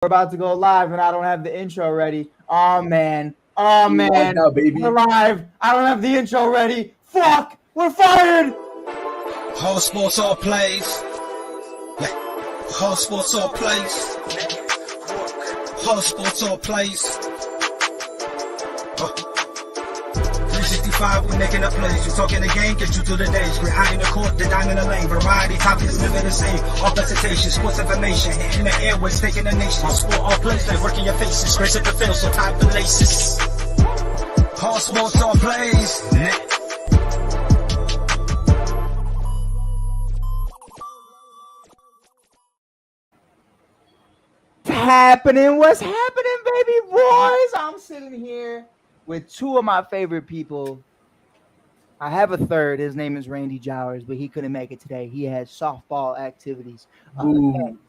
We're about to go live and I don't have the intro ready. Oh man. Oh man. Now, baby. We're live. I don't have the intro ready. Fuck. We're fired. Whole sports all plays. Whole sports all plays. Whole sports all plays. 365, we making up plays. You talking the game, get you to the days. We're high in the court, the dime in the lane. Variety topics living the same. All presentation, sports information. In the airways, taking the nation. All sport, all plays, like working your faces. Grace at the field, so tie the laces. Whole sports all plays. What's happening, baby boys? I'm sitting here with two of my favorite people. I have a third. His name is Randy Jowers, but he couldn't make it today. He had softball activities.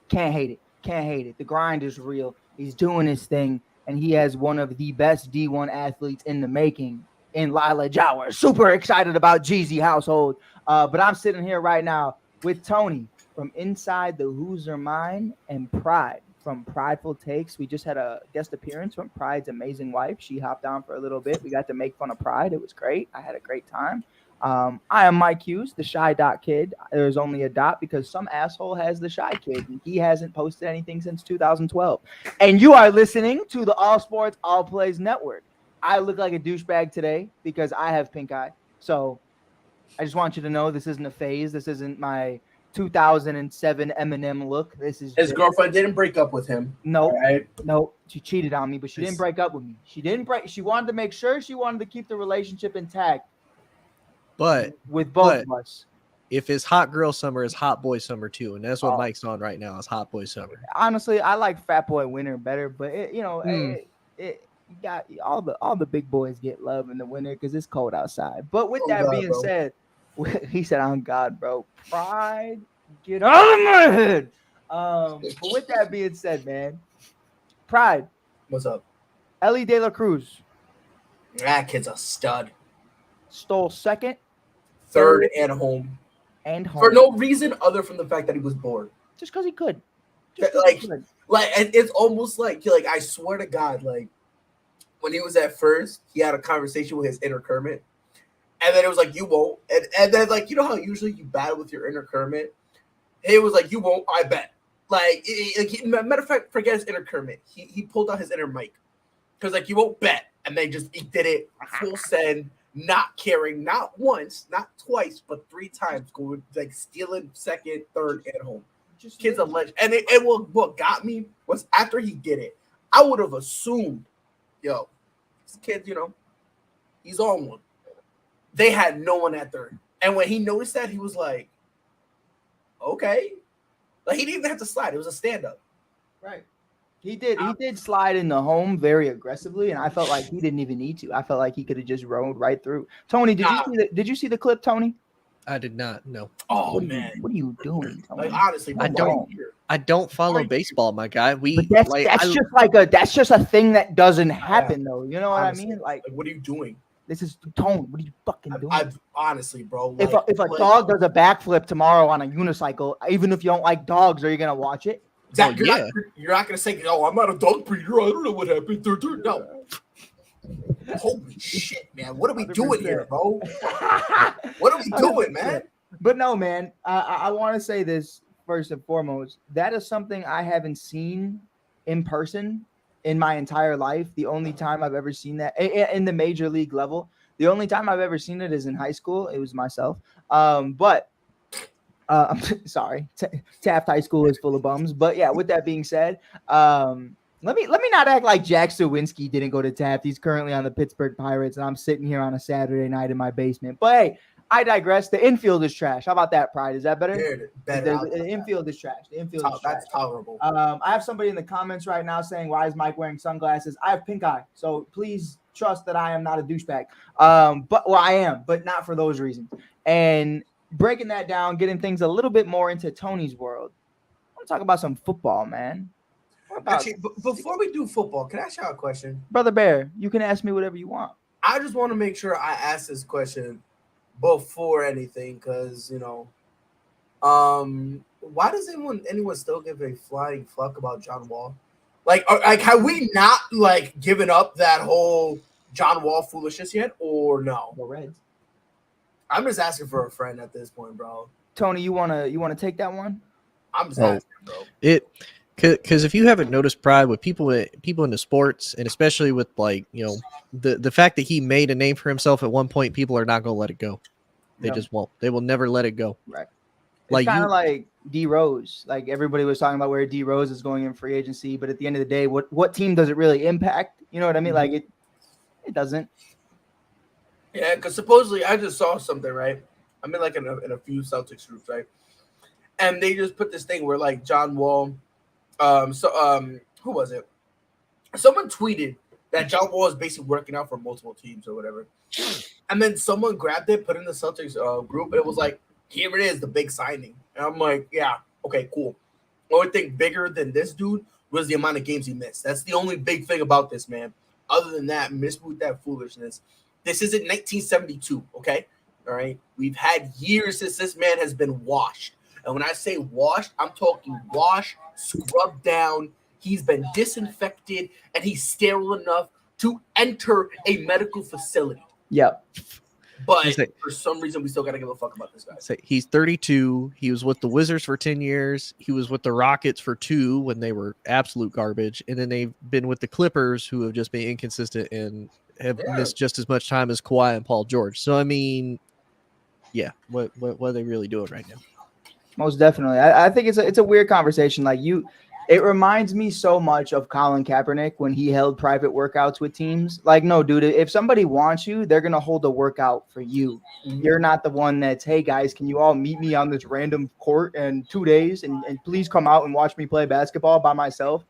Can't hate it. Can't hate it. The grind is real. He's doing his thing, and he has one of the best D1 athletes in the making in Lila Jowers. Super excited about Jeezy household. But I'm sitting here right now with Tony from Inside the Hoosier Mind and Pride from Prideful Takes. We just had a guest appearance from Pride's amazing wife. She hopped on for a little bit. We got to make fun of Pride. It was great. I had a great time. I am Mike Hughes, the shy dot kid. There's only a dot because some asshole has the shy kid and he hasn't posted anything since 2012. And you are listening to the All Sports All Plays Network. I look like a douchebag today because I have pink eye. So I just want you to know this isn't a phase. This isn't my 2007 Eminem look. This is his girlfriend didn't break up with him. No, right? no, she cheated on me, but she didn't break up with me. She wanted to make sure she wanted to keep the relationship intact. But with both of us. If it's hot girl summer, it's hot boy summer too, and that's what Mike's on right now. Is hot boy summer. Honestly, I like fat boy winter better, but it got all the big boys get love in the winter because it's cold outside. But with that being said. He said, "On God, bro, Pride, get out of my head." But with that being said, man, Pride, what's up? Ellie De La Cruz, that kid's a stud. Stole second, third, and home for no reason other from the fact that he was bored. Just because he could. It's almost like I swear to God, like when he was at first, he had a conversation with his inner Kermit. And then it was like, you won't. And then, like, you know how usually you battle with your inner Kermit? He was like, you won't, I bet. Matter of fact, forget his inner Kermit. He pulled out his inner Mike. Because, like, you won't bet. And they he did it full send, not caring, not once, not twice, but 3 times, going, like, stealing second, third, and home. Kid's a legend. And what got me was after he did it, I would have assumed, this kid, he's on one. They had no one at third. And when he noticed that, he was like, okay. Like, he didn't even have to slide. It was a stand-up. Right. He did slide in the home very aggressively, and I felt like he didn't even need to. I felt like he could have just rode right through. Tony, did you see the clip, Tony? I did not, no. Oh, man. What are you doing, Tony? Like, honestly, I don't follow baseball, my guy. That's just a thing that doesn't happen, though. You know what I mean? Like, what are you doing? This is Tone. What are you fucking doing? Honestly, bro. If a dog does a backflip tomorrow on a unicycle, even if you don't like dogs, are you gonna watch it? Zach, you're not gonna say, "Oh, I'm not a dog breeder. I don't know what happened." No. Holy shit, man! What are we doing here, bro? What are we doing, man? But no, man. I want to say this first and foremost. That is something I haven't seen in person in my entire life. The only time I've ever seen that in the major league level, the only time I've ever seen it is in high school. It was myself. But I'm sorry, Taft High School is full of bums. But yeah, with that being said, let me not act like Jack Sawinski didn't go to Taft. He's currently on the Pittsburgh Pirates, and I'm sitting here on a Saturday night in my basement. But hey, I digress. The infield is trash. How about that, Pride? Is that better? The infield is trash. The infield is trash. That's tolerable. I have somebody in the comments right now saying, "Why is Mike wearing sunglasses?" I have pink eye, so please trust that I am not a douchebag. I am, but not for those reasons. And breaking that down, getting things a little bit more into Tony's world. I want to talk about some football, man. Actually, before we do football, can I ask you a question? Brother Bear, you can ask me whatever you want. I just want to make sure I ask this question before anything, because why does anyone still give a flying fuck about John Wall? Like, have we not like given up that whole John Wall foolishness yet, or no? The Reds. I'm just asking for a friend at this point, bro. Tony, you wanna take that one? I'm just Oh. asking, bro. Because if you haven't noticed, Pride, with people into sports, and especially with like the fact that he made a name for himself at one point, people are not going to let it go. They Yep. just won't. They will never let it go. Right. It's Like kind you- of like D Rose. Like everybody was talking about where D Rose is going in free agency, but at the end of the day, what team does it really impact? You know what I mean? Like it doesn't. Yeah, because supposedly I just saw something, right? I'm in like in a few Celtics groups, right? And they just put this thing where like John Wall, who was it? Someone tweeted that John Wall is basically working out for multiple teams or whatever. And then someone grabbed it, put it in the Celtics group, and it was like, here it is, the big signing. And I'm like, yeah, okay, cool. Only thing bigger than this dude was the amount of games he missed. That's the only big thing about this, man. Other than that, miss with that foolishness. This isn't 1972, okay? All right? We've had years since this man has been washed. And when I say washed, I'm talking washed, scrubbed down. He's been disinfected, and he's sterile enough to enter a medical facility. Yep. But Is it- for some reason, we still got to give a fuck about this guy. Say he's 32. He was with the Wizards for 10 years. He was with the Rockets for 2 when they were absolute garbage, and then they've been with the Clippers, who have just been inconsistent and have Yeah. missed just as much time as Kawhi and Paul George. So I mean, yeah, what are they really doing right now? Most definitely. I think it's a weird conversation. Like it reminds me so much of Colin Kaepernick when he held private workouts with teams. Like, no, dude, if somebody wants you, they're going to hold a workout for you. You're not the one that's, hey, guys, can you all meet me on this random court in 2 days and please come out and watch me play basketball by myself?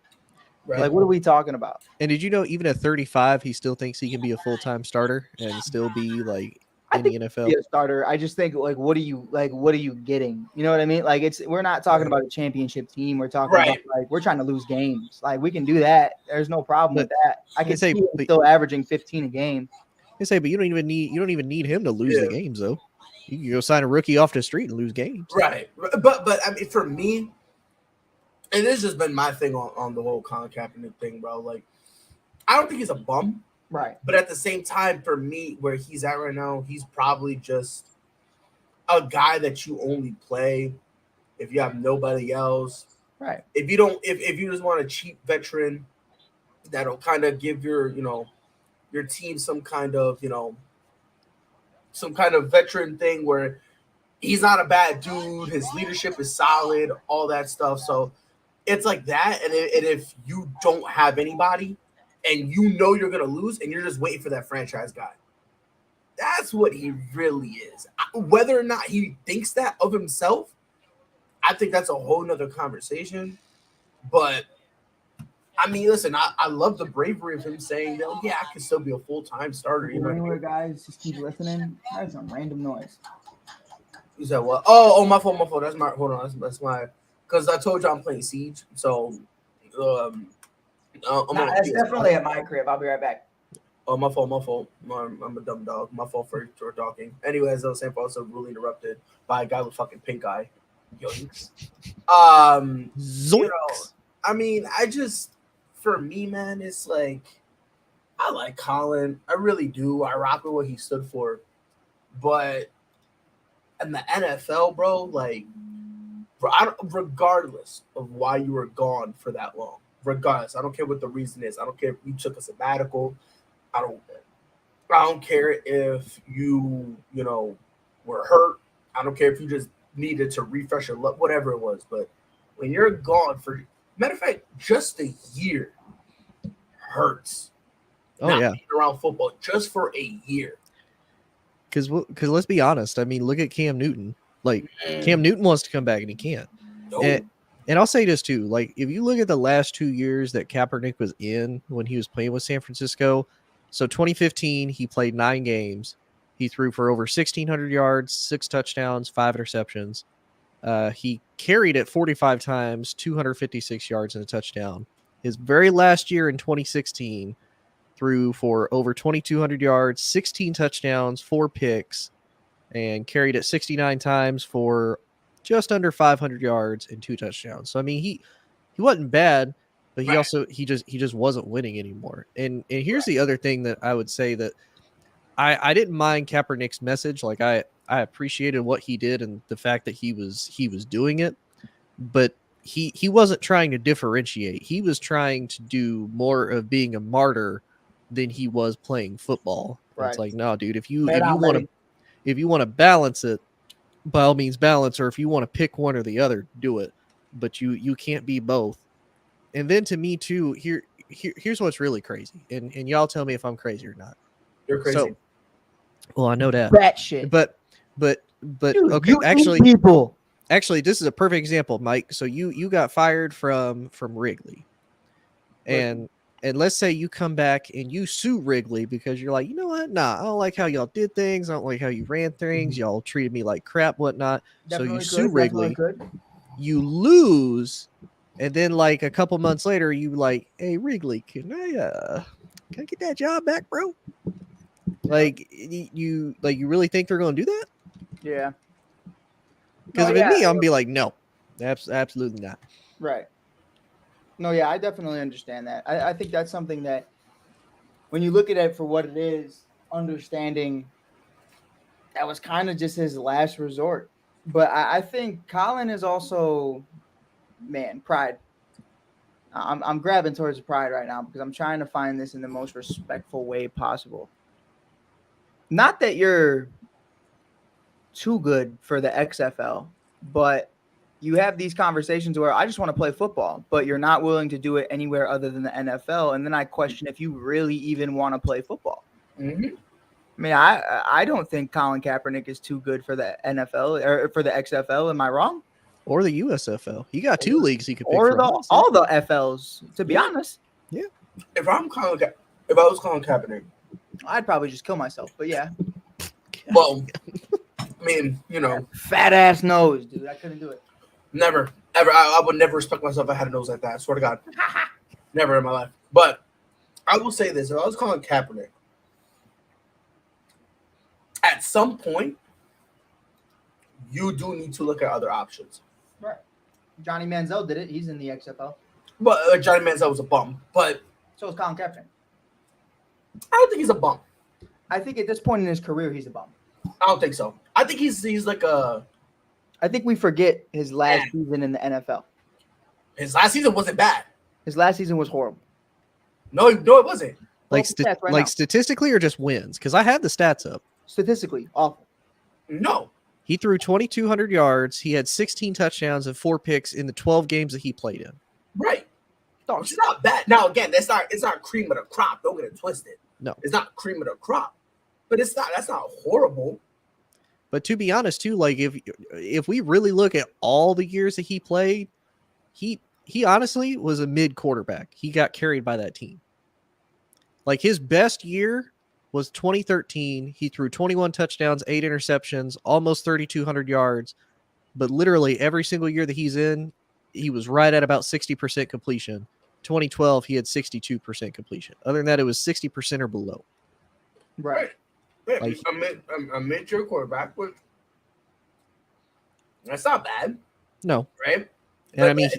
Right. Like, what are we talking about? And did you know even at 35, he still thinks he can be a full-time starter and still be like I in the think NFL? Be a starter. I just think, like, what are you getting? You know what I mean? Like, we're not talking about a championship team. We're talking about, like, we're trying to lose games. Like, we can do that. There's no problem with that. I can see him still averaging 15 a game. I say, but you don't even need him to lose the games, though. You can go sign a rookie off the street and lose games. Right. But I mean, for me, and this has just been my thing on the whole Colin Kaepernick thing, bro. Like, I don't think he's a bum. Right. But at the same time, for me, where he's at right now, he's probably just a guy that you only play if you have nobody else. Right. If you don't, if you just want a cheap veteran that'll kind of give your team some kind of veteran thing where he's not a bad dude, his leadership is solid, all that stuff. So it's like that. And if you don't have anybody, and you know you're going to lose, and you're just waiting for that franchise guy. That's what he really is. Whether or not he thinks that of himself, I think that's a whole nother conversation. But, I mean, listen, I love the bravery of him saying, that, yeah, I can still be a full-time starter. Anywhere, guys, just keep listening. That's some random noise. You said what? Oh, my fault. That's my, hold on, that's my, because I told you I'm playing Siege. So, That's definitely at my crib. I'll be right back. Oh, my fault. I'm a dumb dog. My fault for talking. Anyways, I was saying, also rudely interrupted by a guy with fucking pink eye. Yoinks. Zoinks. I mean, for me, man, it's like, I like Colin. I really do. I rock with what he stood for. But in the NFL, bro, like, regardless of why you were gone for that long, regardless, I don't care what the reason is. I don't care if you took a sabbatical. I don't care if you were hurt. I don't care if you just needed to refresh your luck, whatever it was. But when you're gone for, matter of fact, just a year hurts. Oh, Not yeah. being around football just for a year. Because let's be honest. I mean, look at Cam Newton. Like, Cam Newton wants to come back and he can't. No. And I'll say this too. Like, if you look at the last 2 years that Kaepernick was in when he was playing with San Francisco, so 2015 he played 9 games. He threw for over 1,600 yards, 6 touchdowns, 5 interceptions. He carried it 45 times, 256 yards and a touchdown. His very last year in 2016 threw for over 2,200 yards, 16 touchdowns, 4 picks, and carried it 69 times for just under 500 yards and 2 touchdowns. So, I mean, he wasn't bad, but he Right. also he just wasn't winning anymore. And here's the other thing that I would say that I didn't mind Kaepernick's message. Like I appreciated what he did and the fact that he was doing it, but he wasn't trying to differentiate. He was trying to do more of being a martyr than he was playing football. And It's Right. like, no, dude, if you Lay it out, want baby. to if you want to balance it, by all means balance, or if you want to pick one or the other, do it. But you can't be both. And then to me too, here's what's really crazy. And y'all tell me if I'm crazy or not. You're crazy. So, well, I know that. That shit. But Dude, okay, you eat actually people. this is a perfect example, Mike. So you got fired from Wrigley. And let's say you come back and you sue Wrigley because you're like, you know what? Nah, I don't like how y'all did things. I don't like how you ran things. Y'all treated me like crap, whatnot. So you sue Wrigley. You lose, and then like a couple months later, you like, hey Wrigley, can I get that job back, bro? Like you really think they're gonna do that? Yeah. Because No, if it's me, yeah. I'm gonna be like, no, absolutely not. Right. No, yeah, I definitely understand that. I think that's something that when you look at it for what it is, understanding that was kind of just his last resort. But I think Colin is also, man, pride. I'm grabbing towards pride right now because I'm trying to find this in the most respectful way possible. Not that you're too good for the XFL, but you have these conversations where I just want to play football, but you're not willing to do it anywhere other than the NFL. And then I question if you really even want to play football. Mhm. I mean, I don't think Colin Kaepernick is too good for the NFL or for the XFL. Am I wrong? Or the USFL. He got two leagues he could pick Or from. all the FLs, to be Yeah. honest. If I was Colin Kaepernick, I'd probably just kill myself. But yeah, well, I mean, you know, fat ass nose, dude. I couldn't do it. never, ever. I would never respect myself if I had a nose like that. I swear to God, never in my life. But I will say this: if I was Colin Kaepernick, at some point, you do need to look at other options. Right. Johnny Manziel did it. He's in the XFL. But Johnny Manziel was a bum. But So is Colin Kaepernick. I don't think he's a bum. I think at this point in his career, he's a bum. I don't think so. I think he's like a. I think we forget his last season in the NFL. His last season wasn't bad. His last season was horrible. No, it wasn't. Like, Pull up the stats right like now. statistically or just wins? Because I have the stats up. Statistically, awful. No. He threw 2,200 yards. He had 16 touchdowns and 4 picks in the 12 games that he played in. Right. Dog Which is shit. not bad. Now again, it's not cream of the crop. Don't get it twisted. No. It's not cream of the crop. But that's not horrible. But to be honest, too, like if we really look at all the years that he played, he honestly was a mid quarterback. He got carried by that team. Like his best year was 2013. He threw 21 touchdowns, 8 interceptions, almost 3,200 yards. But literally every single year that he's in, he was right at about 60% completion. 2012, he had 62% completion. Other than that, it was 60% or below. Right. Yeah, Like- a mid-tier quarterback, which that's not bad, No. right? And I But mean,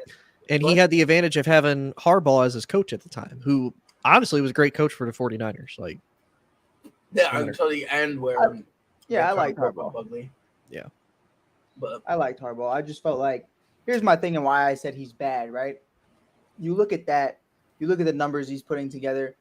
and he had the advantage of having Harbaugh as his coach at the time, who honestly was a great coach for the 49ers. Like, yeah, until the end where Yeah, I they like found Harbaugh. ugly. Yeah. But I liked Harbaugh. I just felt like here's my thing and why I said he's bad, right? You look at that, you look at the numbers he's putting together,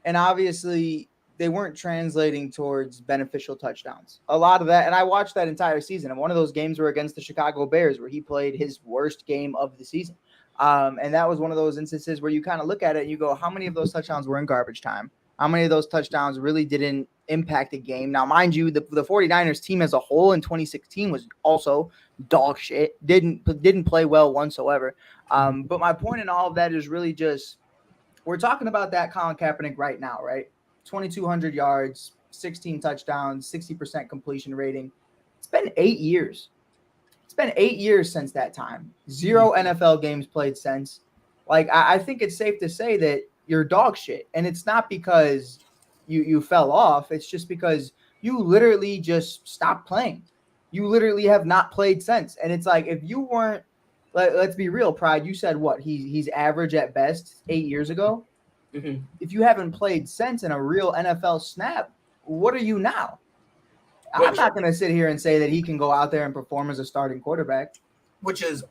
and obviously they weren't translating towards beneficial touchdowns. A lot of that, and I watched that entire season. And one of those games were against the Chicago Bears, where he played his worst game of the season. And that was one of those instances where you kind of look at it and you go, how many of those touchdowns were in garbage time? How many of those touchdowns really didn't impact the game? Now, mind you, the 49ers team as a whole in 2016 was also dog shit. Didn't play well whatsoever. But my point in all of that is really just we're talking about that Colin Kaepernick right now, right? 2,200 yards, 16 touchdowns, 60% completion rating. It's been 8 years. It's been 8 years since that time. 0 NFL games played since. Like, I think it's safe to say that you're dog shit. And it's not because you fell off. It's just because you literally just stopped playing. You literally have not played since. And it's like, if you weren't let's be real, Pride. You said what? He's average at best 8 years ago. Mhm. If you haven't played since in a real NFL snap, what are you now? I'm Which- not going to sit here and say that he can go out there and perform as a starting quarterback. which is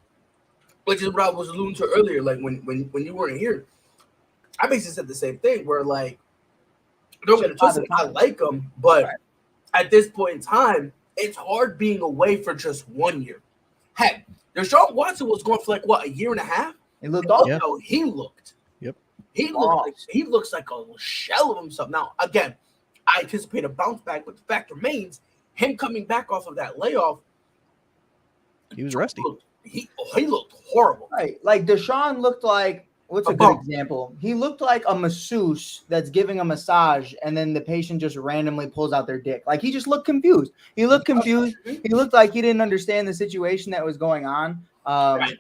what I was alluding to earlier. Like when you weren't here, I basically said the same thing. Where like, don't get it twisted, I like him, but Right. at this point in time, it's hard being away for just 1 year. Heck, Deshaun Watson was going for like what, a year and a half. He looked Oh, off. Yeah. no, he looked. Yep. He looks like a shell of himself. Now, again, I anticipate a bounce back, but the fact remains, him coming back off of that layoff, He was rusty. he looked horrible. Right. Like Deshaun looked like, what's a A good bum. example? He looked like a masseuse that's giving a massage and then the patient just randomly pulls out their dick. Like he just looked confused. He looked confused. He looked like he didn't understand the situation that was going on. Right.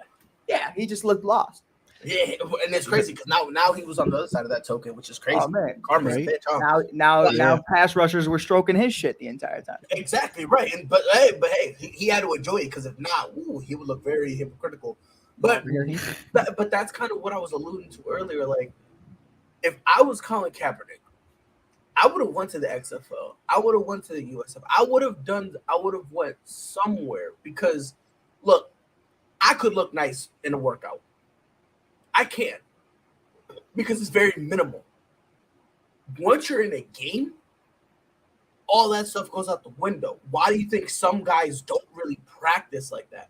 Yeah, he just looked lost. Yeah, and it's crazy because now he was on the other side of that token, which is crazy. Oh man. Karma's a Right. bitch, huh? Now Yeah. pass rushers were stroking his shit the entire time. Exactly right. And but hey, he had to enjoy it because if not, he would look very hypocritical. But but that's kind of what I was alluding to earlier. Like, if I was Colin Kaepernick, I would have went to the XFL. I would have went to the USF. I would have went somewhere because, look, I could look nice in a workout. I can't because it's very minimal. Once you're in a game, all that stuff goes out the window. Why do you think some guys don't really practice like that?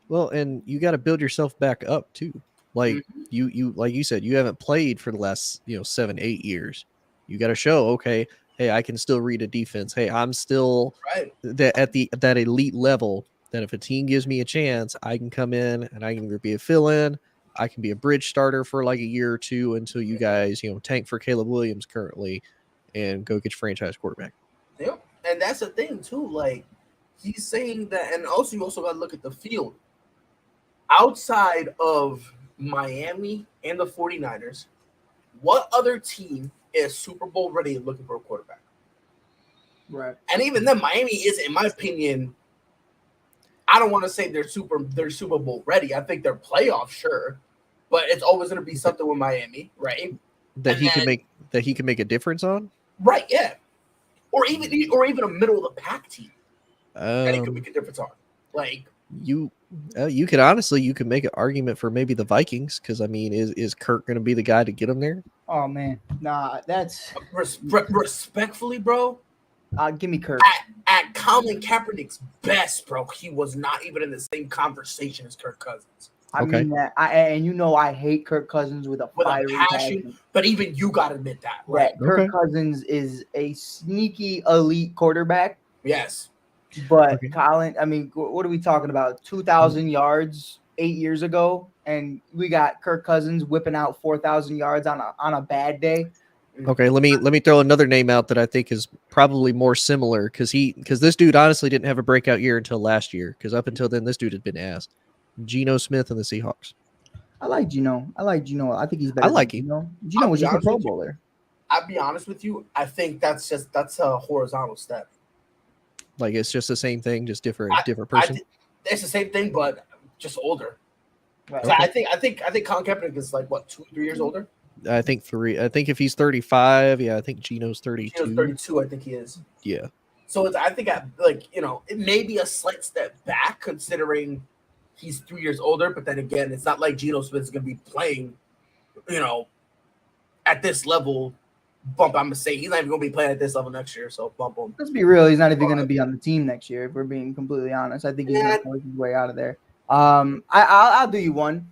Well, and you got to build yourself back up too. Like you like you said, you haven't played for the last 7-8 years. You got to show, okay, hey, I can still read a defense. Hey, I'm still Right. at that elite level. That if a team gives me a chance, I can come in and I can either be a fill-in, I can be a bridge starter for like a year or two until you guys tank for Caleb Williams currently and go get your franchise quarterback. Yep. And that's the thing too. Like he's saying that, and also you also got to look at the field. Outside of Miami and the 49ers, what other team is Super Bowl ready and looking for a quarterback? Right. And even then, Miami is, in my opinion, I don't want to say they're Super Bowl ready. I think they're playoff, sure, but it's always going to be something with Miami, right? That And he can then- make a difference on. Right, yeah. Or even a middle of the pack team that he could make a difference on. Like You could make an argument for maybe the Vikings because I mean, is Kirk going to be the guy to get him there? Oh man, nah, that's respectfully, bro. give me Kirk. At Colin Kaepernick's best, bro, he was not even in the same conversation as Kirk Cousins. I Okay. mean that. I hate Kirk Cousins with a fiery passion. But even you got to admit that, Right. right? Kirk Okay. Cousins is a sneaky elite quarterback, Yes. but Okay. Colin, I mean, what are we talking about? 2,000 yards 8 years ago, and we got Kirk Cousins whipping out 4,000 yards on a bad day. Okay, let me throw another name out that I think is probably more similar because this dude honestly didn't have a breakout year until last year because up until then this dude had been ass. Geno Smith and the Seahawks. I like Geno. I think he's better. I like than him. Geno. Geno I'll was be just a honest Pro with you. Bowler. I'll be honest with you. I think that's a horizontal step. Like it's just the same thing, just different I person. It's the same thing, but just older. Right. So I think Colin Kaepernick is like what 2-3 years older. I think 3. I think if he's 35, yeah, I think Geno's He 32. was 32, I think he is. Yeah. So I think it may be a slight step back considering he's 3 years older, but then again, it's not like Geno Smith is going to be playing, at this level. I'm gonna say he's not even going to be playing at this level next year. So bump him. Let's be real. He's not even going to be on the team next year. If we're being completely honest, I think he's going Yeah. to work his way out of there. I'll do you one,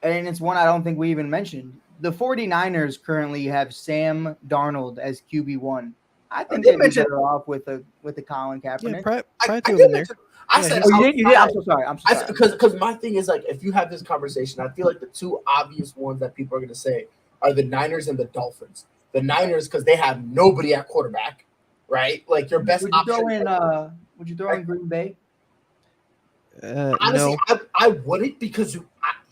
and it's one I don't think we even mentioned. The 49ers currently have Sam Darnold as QB1. I think did they'd be mention- better off with the Colin Yeah, Kaepernick. probably I threw him did in there. mention- I Yeah, said, Oh, you did? I'm outside- so sorry. I'm so sorry. Because my thing is like if you have this conversation, I feel like the two obvious ones that people are going to say are the Niners and the Dolphins. The Niners because they have nobody at quarterback, right? Like your best Would you throw option. in? Would you throw in Green Bay? Honestly, No. I wouldn't because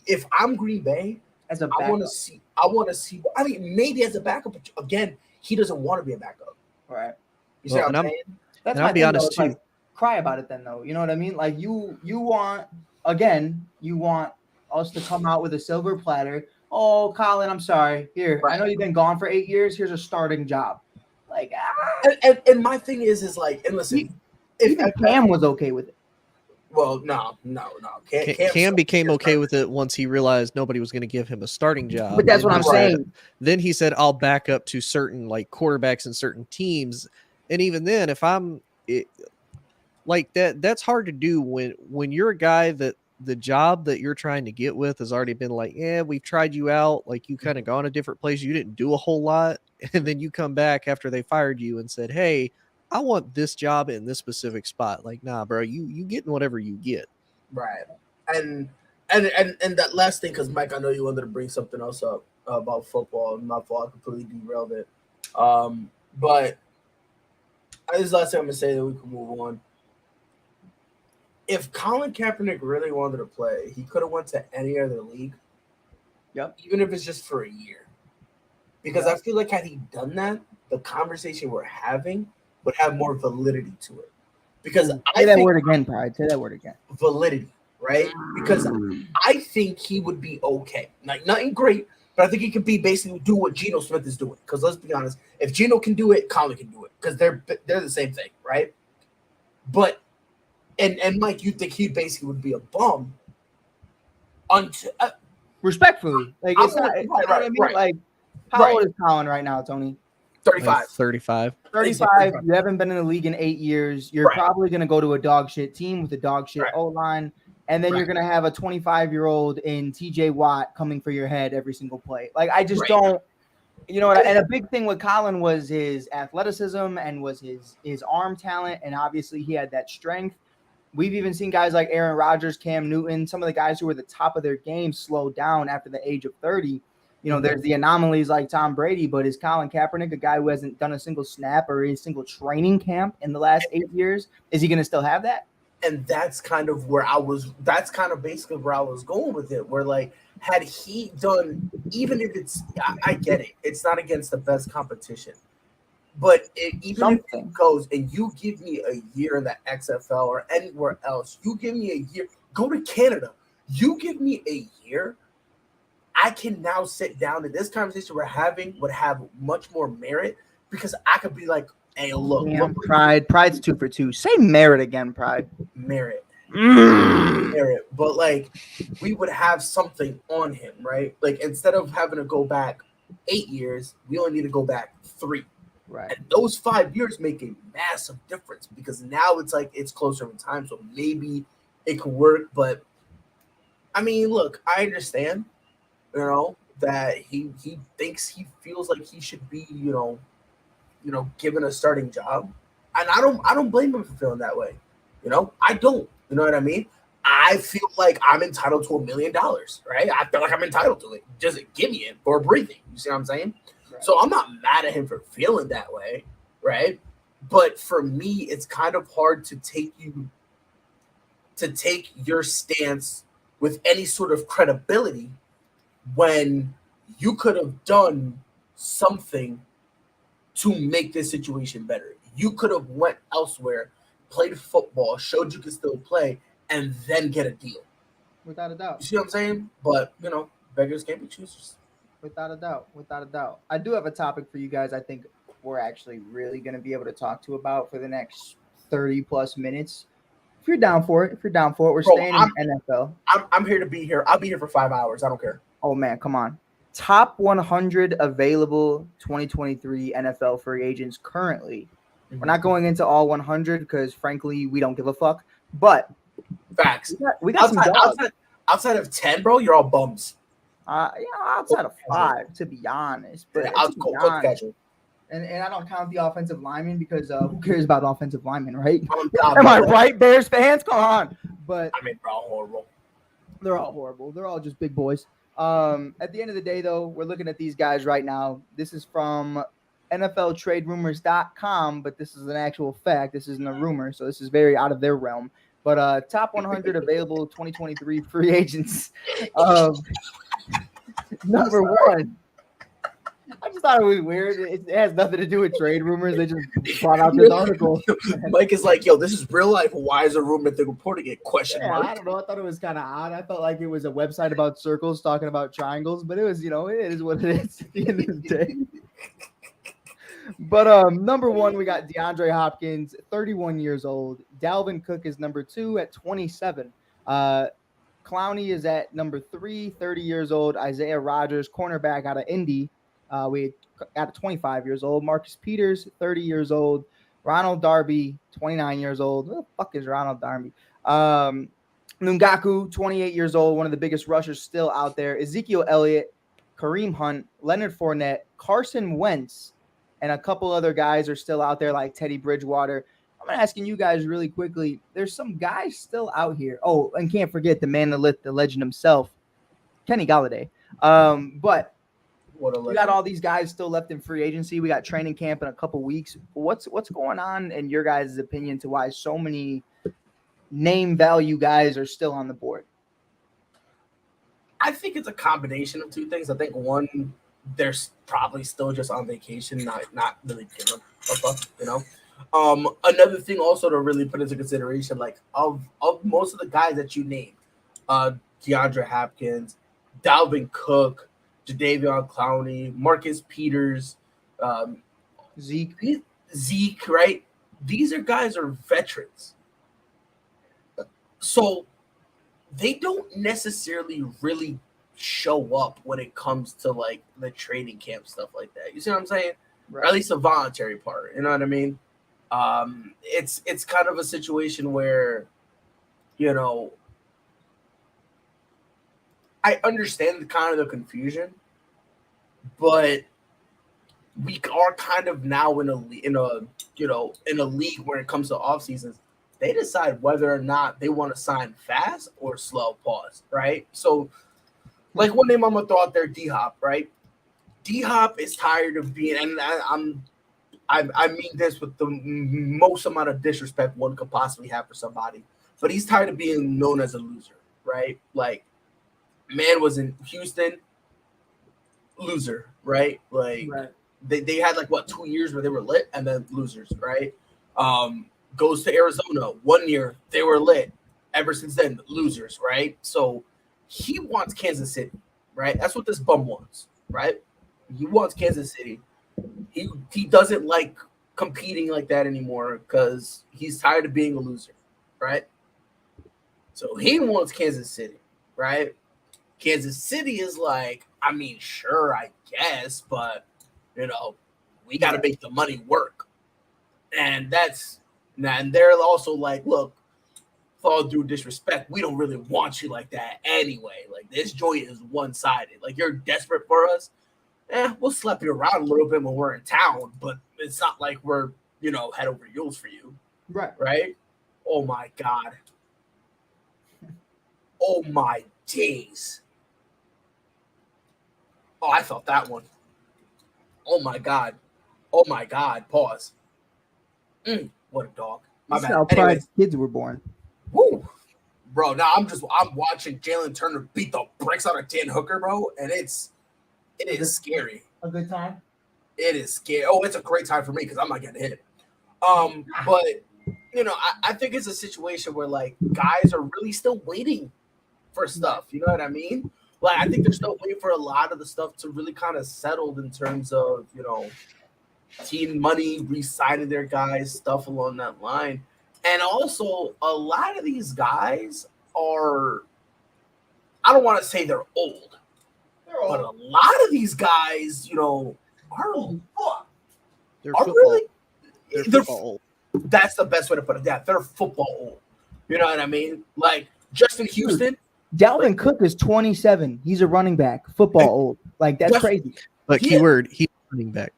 if I'm Green Bay, As a I backup? want to see. I mean, maybe as a backup. But again, he doesn't want to be a backup. Right. You see Well, what I'm saying? That's And my I'll be thing, honest, though. It's too. like, cry about it then, though. You know what I mean? Like you want again, you want us to come out with a silver platter. Oh, Colin, I'm sorry. Here, I know you've been gone for 8 years. Here's a starting job. Like, and my thing is like, and listen, even Cam was okay with it. Well, no. Cam became okay with it once he realized nobody was going to give him a starting job. But that's what I'm saying. Then he said, "I'll back up to certain like quarterbacks and certain teams." And even then, if I'm like that, that's hard to do when you're a guy that the job that you're trying to get with has already been like, yeah, we've tried you out. Like you kind of gone a different place. You didn't do a whole lot. And then you come back after they fired you and said, hey, I want this job in this specific spot. Like, nah, bro, you getting whatever you get. Right. And that last thing, because Mike, I know you wanted to bring something else up about football. My fault, I completely derailed it. But this is the last thing I'm gonna say that we can move on. If Colin Kaepernick really wanted to play, he could have went to any other league. Yep. Even if it's just for a year. Because I feel like had he done that, the conversation we're having would have more validity to it. Because Say that word again, Pride. Say that word again. Validity, right? Because I think he would be okay. Like nothing great, but I think he could be basically do what Geno Smith is doing. Because let's be honest, if Geno can do it, Colin can do it. Because they're the same thing, right? But and Mike, you think he basically would be a bum until respectfully, like it's not. Right. Like, how old is Colin right now, Tony? 35. Like 35. 35. You haven't been in the league in 8 years. You're probably going to go to a dog shit team with a dog shit O-line. And then you're going to have a 25-year-old in TJ Watt coming for your head every single play. Like, I just don't, you know what? And a big thing with Colin was his athleticism and was his arm talent. And obviously he had that strength. We've even seen guys like Aaron Rodgers, Cam Newton, some of the guys who were the top of their game slow down after the age of 30. You know, there's the anomalies like Tom Brady, but is Colin Kaepernick a guy who hasn't done a single snap or a single training camp in the last 8 years? Is he going to still have that? And that's kind of basically where I was going with it, where like, had he done, even if it's, I get it, it's not against the best competition, but even if it goes and you give me a year in the XFL or anywhere else, you give me a year, go to Canada, you give me a year, I can now sit down and this conversation we're having would have much more merit because I could be like, hey, look. Damn, Pride's 2 for 2. Say merit again, Pride. Merit. Merit. But like, we would have something on him, right? Like, instead of having to go back 8 years, we only need to go back 3. Right. And those 5 years make a massive difference because now it's like it's closer in time. So maybe it could work. But I mean, look, I understand. You know, that he feels like he should be, you know, given a starting job. And I don't blame him for feeling that way. You know, I don't. You know what I mean? I feel like I'm entitled to $1 million, right? I feel like I'm entitled to it. Just give me it for breathing. You see what I'm saying? Right. So I'm not mad at him for feeling that way, right? But for me, it's kind of hard to take your stance with any sort of credibility when you could have done something to make this situation better. You could have went elsewhere, played football, showed you could still play, and then get a deal. Without a doubt. You see what I'm saying? But, you know, beggars can't be choosers. Without a doubt. I do have a topic for you guys I think we're actually really going to be able to talk to about for the next 30-plus minutes. If you're down for it, we're staying in NFL. I'm here to be here. I'll be here for 5 hours. I don't care. Oh, man, come on. Top 100 available 2023 NFL free agents currently. Mm-hmm. We're not going into all 100 because, frankly, we don't give a fuck. But facts. We got some dogs. Outside of 10, bro, you're all bums. Outside of 5, to be honest. But and I don't count the offensive linemen because who cares about offensive linemen, right? Am I right, Bears fans? Come on. But I mean, they're all horrible. They're all horrible. They're all just big boys. At the end of the day, though, we're looking at these guys right now. This is from NFLTradeRumors.com, but this is an actual fact. This isn't a rumor, so this is very out of their realm. But top 100 available 2023 free agents. Number one. just thought it was weird. It has nothing to do with trade rumors. They just brought out this article. Mike is like, yo, this is real life. Why is a rumor they're reporting it? Question Yeah, mark. I don't know. I thought it was kind of odd. I felt like it was a website about circles talking about triangles, but it was, it is what it is at the end of the day. But number one, we got DeAndre Hopkins, 31 years old. Dalvin Cook is number two at 27. Clowney is at number 3, 30 years old. Isaiah Rodgers, cornerback out of Indy, we got 25 years old. Marcus Peters, 30 years old. Ronald Darby, 29 years old. Who the fuck is Ronald Darby? Nungaku, 28 years old, one of the biggest rushers still out there. Ezekiel Elliott, Kareem Hunt, Leonard Fournette, Carson Wentz, and a couple other guys are still out there like Teddy Bridgewater. I'm asking you guys really quickly. There's some guys still out here. Oh, and can't forget the man, the legend himself, Kenny Galladay. But we got all these guys still left in free agency. We got training camp in a couple weeks. What's going on in your guys' opinion to why so many name value guys are still on the board? I think it's a combination of two things. I think one, they're probably still just on vacation, not really giving a fuck, Another thing also to really put into consideration, like of most of the guys that you named, DeAndre Hopkins, Dalvin Cook, Jadeveon Clowney, Marcus Peters, Zeke, right? These are guys are veterans. So they don't necessarily really show up when it comes to like the training camp stuff like that. You see what I'm saying? Right. Or at least a voluntary part. You know what I mean? It's kind of a situation where, I understand the kind of the confusion, but we are kind of now in a league where it comes to off seasons. They decide whether or not they want to sign fast or slow. Pause. Right. So, like one name I'm gonna throw out there, D-Hop. Right. D-Hop is tired of being, and I mean this with the most amount of disrespect one could possibly have for somebody, but he's tired of being known as a loser. Right. Like, man was in Houston, loser. Right. Like They had like 2 years where they were lit and then losers. Right. Goes to Arizona 1 year, they were lit. Ever since then, losers, right? So he wants Kansas City, right? That's what this bum wants, right? He wants Kansas City. He doesn't like competing like that anymore because he's tired of being a loser, right? So he wants Kansas City, right? Kansas City is like, I mean, sure, I guess, but we got to make the money work, and they're also like, look, with all due disrespect, we don't really want you like that anyway. Like, this joint is one-sided. Like, you're desperate for us. We'll slap you around a little bit when we're in town, but it's not like we're, head over heels for you. Right. Right? Oh, my God. Oh, my days. Oh, I felt that one. Oh, my God. Oh, my God. Pause. What a dog. My bad. How Pride's kids were born. Woo. Bro, now I'm watching Jalen Turner beat the bricks out of Dan Hooker, bro, and it is scary. A good time? It is scary. Oh, it's a great time for me because I'm not getting hit. But I think it's a situation where like guys are really still waiting for stuff. You know what I mean? Like, I think they're still waiting for a lot of the stuff to really kind of settle in terms of, team money, re-signing their guys, stuff along that line. And also, a lot of these guys are, I don't want to say they're old, but a lot of these guys, are old. They're are football. really, They're football old. That's the best way to put it. Yeah, they're football old. You know what I mean? Like, Justin Houston. Dalvin Cook is 27. He's a running back. Football old. Like, that's crazy. But keyword, he's running back.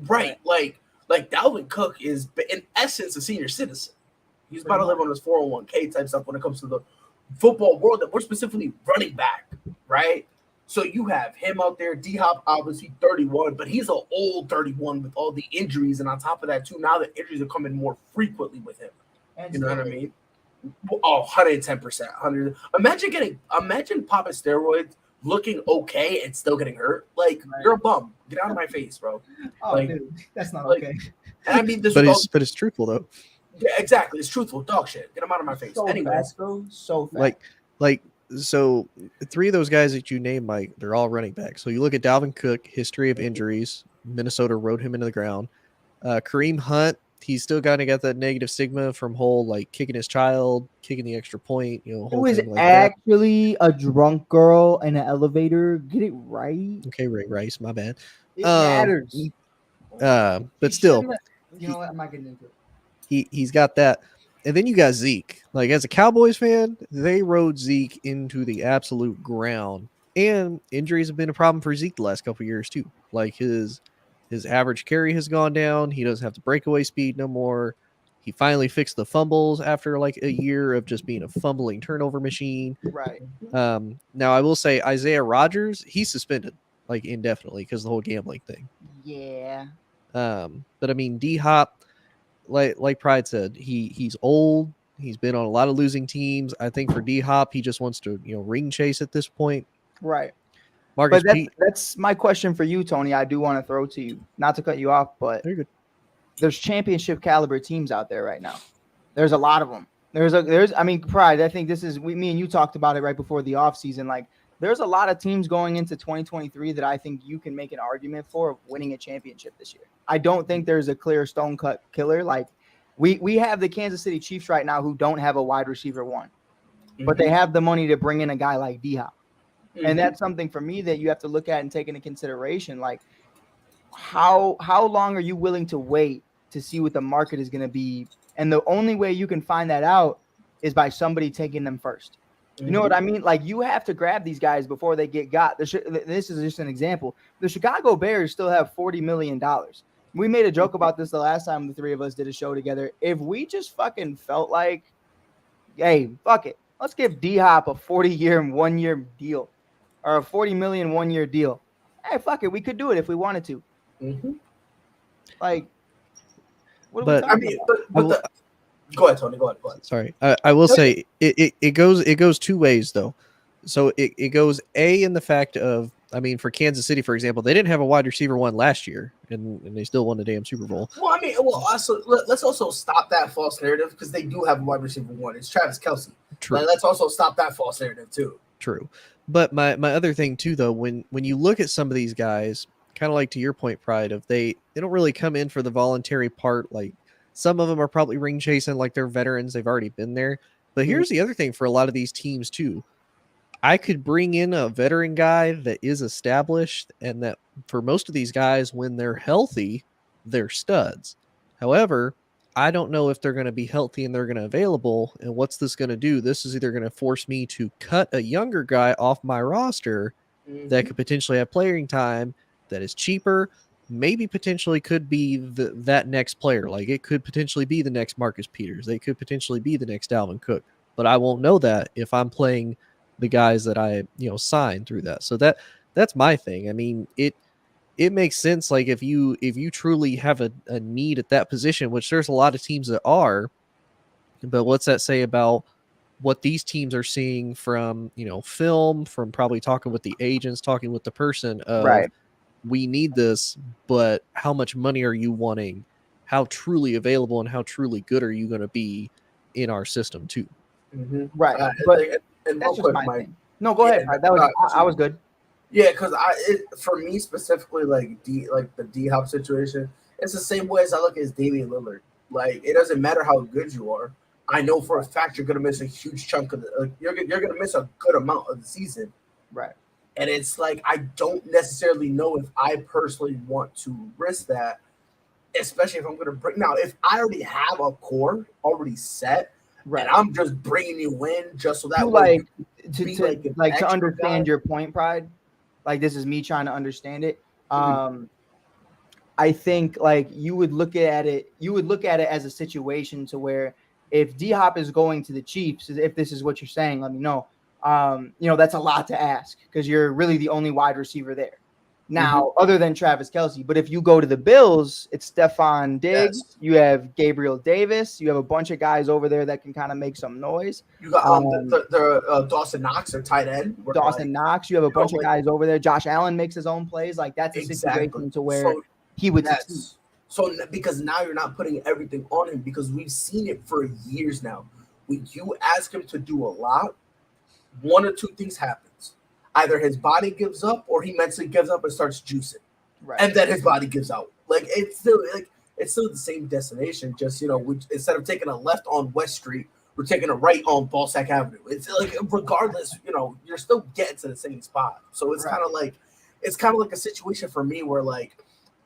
Right. Like Dalvin Cook is, in essence, a senior citizen. He's about to live on his 401k type stuff when it comes to the football world, that we're specifically running back, right? So you have him out there. D-Hop, obviously 31, but he's an old 31 with all the injuries. And on top of that, too, now the injuries are coming more frequently with him. You know what I mean? Oh, 110%. Imagine popping steroids looking okay and still getting hurt. Like, you're a bum. Get out of my face, bro. Oh, Like- dude, that's not like, okay. And I mean this But with it's truthful though. yeah, exactly. It's truthful. Dog shit. Get him out of my face. So Anyways. fast, bro. So fast. Like so 3 of those guys that you named, Mike, they're all running backs. So you look at Dalvin Cook, history of injuries. Minnesota rode him into the ground. Kareem Hunt, he's still kind of got that negative stigma from whole like kicking his child, kicking the extra point, It whole was thing like that. actually a drunk girl in an elevator. Get it right. Okay, Ray Rice, my bad. It matters. But He still, shouldn't have- you know what? I'm not getting into it. he's got that. And then you got Zeke. Like, as a Cowboys fan, they rode Zeke into the absolute ground. And injuries have been a problem for Zeke the last couple of years too. Like his average carry has gone down. He doesn't have the breakaway speed no more. He finally fixed the fumbles after like a year of just being a fumbling turnover machine. Right. Now I will say Isaiah Rodgers, he's suspended like indefinitely because of the whole gambling thing. Yeah. But I mean, D Hop, like Pride said, he's old. He's been on a lot of losing teams. I think for D Hop, he just wants to ring chase at this point. Right. Marcus But Pete, that's my question for you, Tony. I do want to throw to you, not to cut you off, but very good. there's championship caliber teams out there right now. There's a lot of them. I mean, Pride, I think this is me and you talked about it right before the offseason. Like, there's a lot of teams going into 2023 that I think you can make an argument for winning a championship this year. I don't think there's a clear stone cut killer. Like, we have the Kansas City Chiefs right now who don't have a wide receiver one, but they have the money to bring in a guy like D-Hop. And that's something for me that you have to look at and take into consideration. Like, how long are you willing to wait to see what the market is going to be? And the only way you can find that out is by somebody taking them first. You know what I mean? Like, you have to grab these guys before they get got. This is just an example. The Chicago Bears still have $40 million. We made a joke about this the last time the three of us did a show together. If we just fucking felt like, hey, fuck it, let's give D-Hop a 40-year and 1-year deal, or a $40 million 1-year deal. Hey, fuck it, we could do it if we wanted to. Like, what are we talking about? Go ahead, Tony. Go ahead. Sorry, I will say it goes 2 ways though. So it goes in the fact of, I mean, for Kansas City, for example, they didn't have a wide receiver one last year, and they still won the damn Super Bowl. Well, I mean, also let's also stop that false narrative, because they do have a wide receiver one. It's Travis Kelce. True. Like, let's also stop that false narrative too. True. But my other thing too, though, when you look at some of these guys, kind of like to your point, Pride, of they don't really come in for the voluntary part. Like, some of them are probably ring chasing, like they're veterans, they've already been there. But here's the other thing for a lot of these teams too. I could bring in a veteran guy that is established, and that for most of these guys, when they're healthy, they're studs. However, I don't know if they're going to be healthy and they're going to available. And what's this going to do? This is either going to force me to cut a younger guy off my roster that could potentially have playing time, that is cheaper, maybe potentially could be that next player. Like, it could potentially be the next Marcus Peters. They could potentially be the next Dalvin Cook. But I won't know that if I'm playing the guys that I signed through that. So that's my thing. I mean, it makes sense. Like, if you truly have a need at that position, which there's a lot of teams that are, but what's that say about what these teams are seeing from film, from probably talking with the agents, talking with the person of, Right. We need this, but how much money are you wanting? How truly available and how truly good are you going to be in our system too? Right. But and that's real just quick, my Mike. thing. No, go ahead. That was I was good. Yeah, because for me specifically, like the D-Hop situation, it's the same way as I look at Damian Lillard. Like, it doesn't matter how good you are. I know for a fact you're gonna miss a huge chunk of you're gonna miss a good amount of the season. Right. And it's like, I don't necessarily know if I personally want to risk that, especially if I'm gonna bring. Now, if I already have a core already set, Right. and I'm just bringing you in just so that You way to understand your point, Pride. Like, this is me trying to understand it. I think, like, you would look at it as a situation to where, if D-Hop is going to the Chiefs, if this is what you're saying, let me know. That's a lot to ask, because you're really the only wide receiver there. Now, other than Travis Kelce, but if you go to the Bills, it's Stephon Diggs. Yes. You have Gabriel Davis. You have a bunch of guys over there that can kind of make some noise. You got Dawson Knox, their tight end. Dawson Knox. You have a bunch of guys over there. Josh Allen makes his own plays. Like that's a situation to where he would succeed. So because now you're not putting everything on him because we've seen it for years now. When you ask him to do a lot, one or two things happens. Either his body gives up or he mentally gives up and starts juicing. Right. And then his body gives out. It's still the same destination. Just instead of taking a left on West Street, we're taking a right on Ballsack Avenue. It's like regardless, you're still getting to the same spot. So it's kind of like a situation for me where like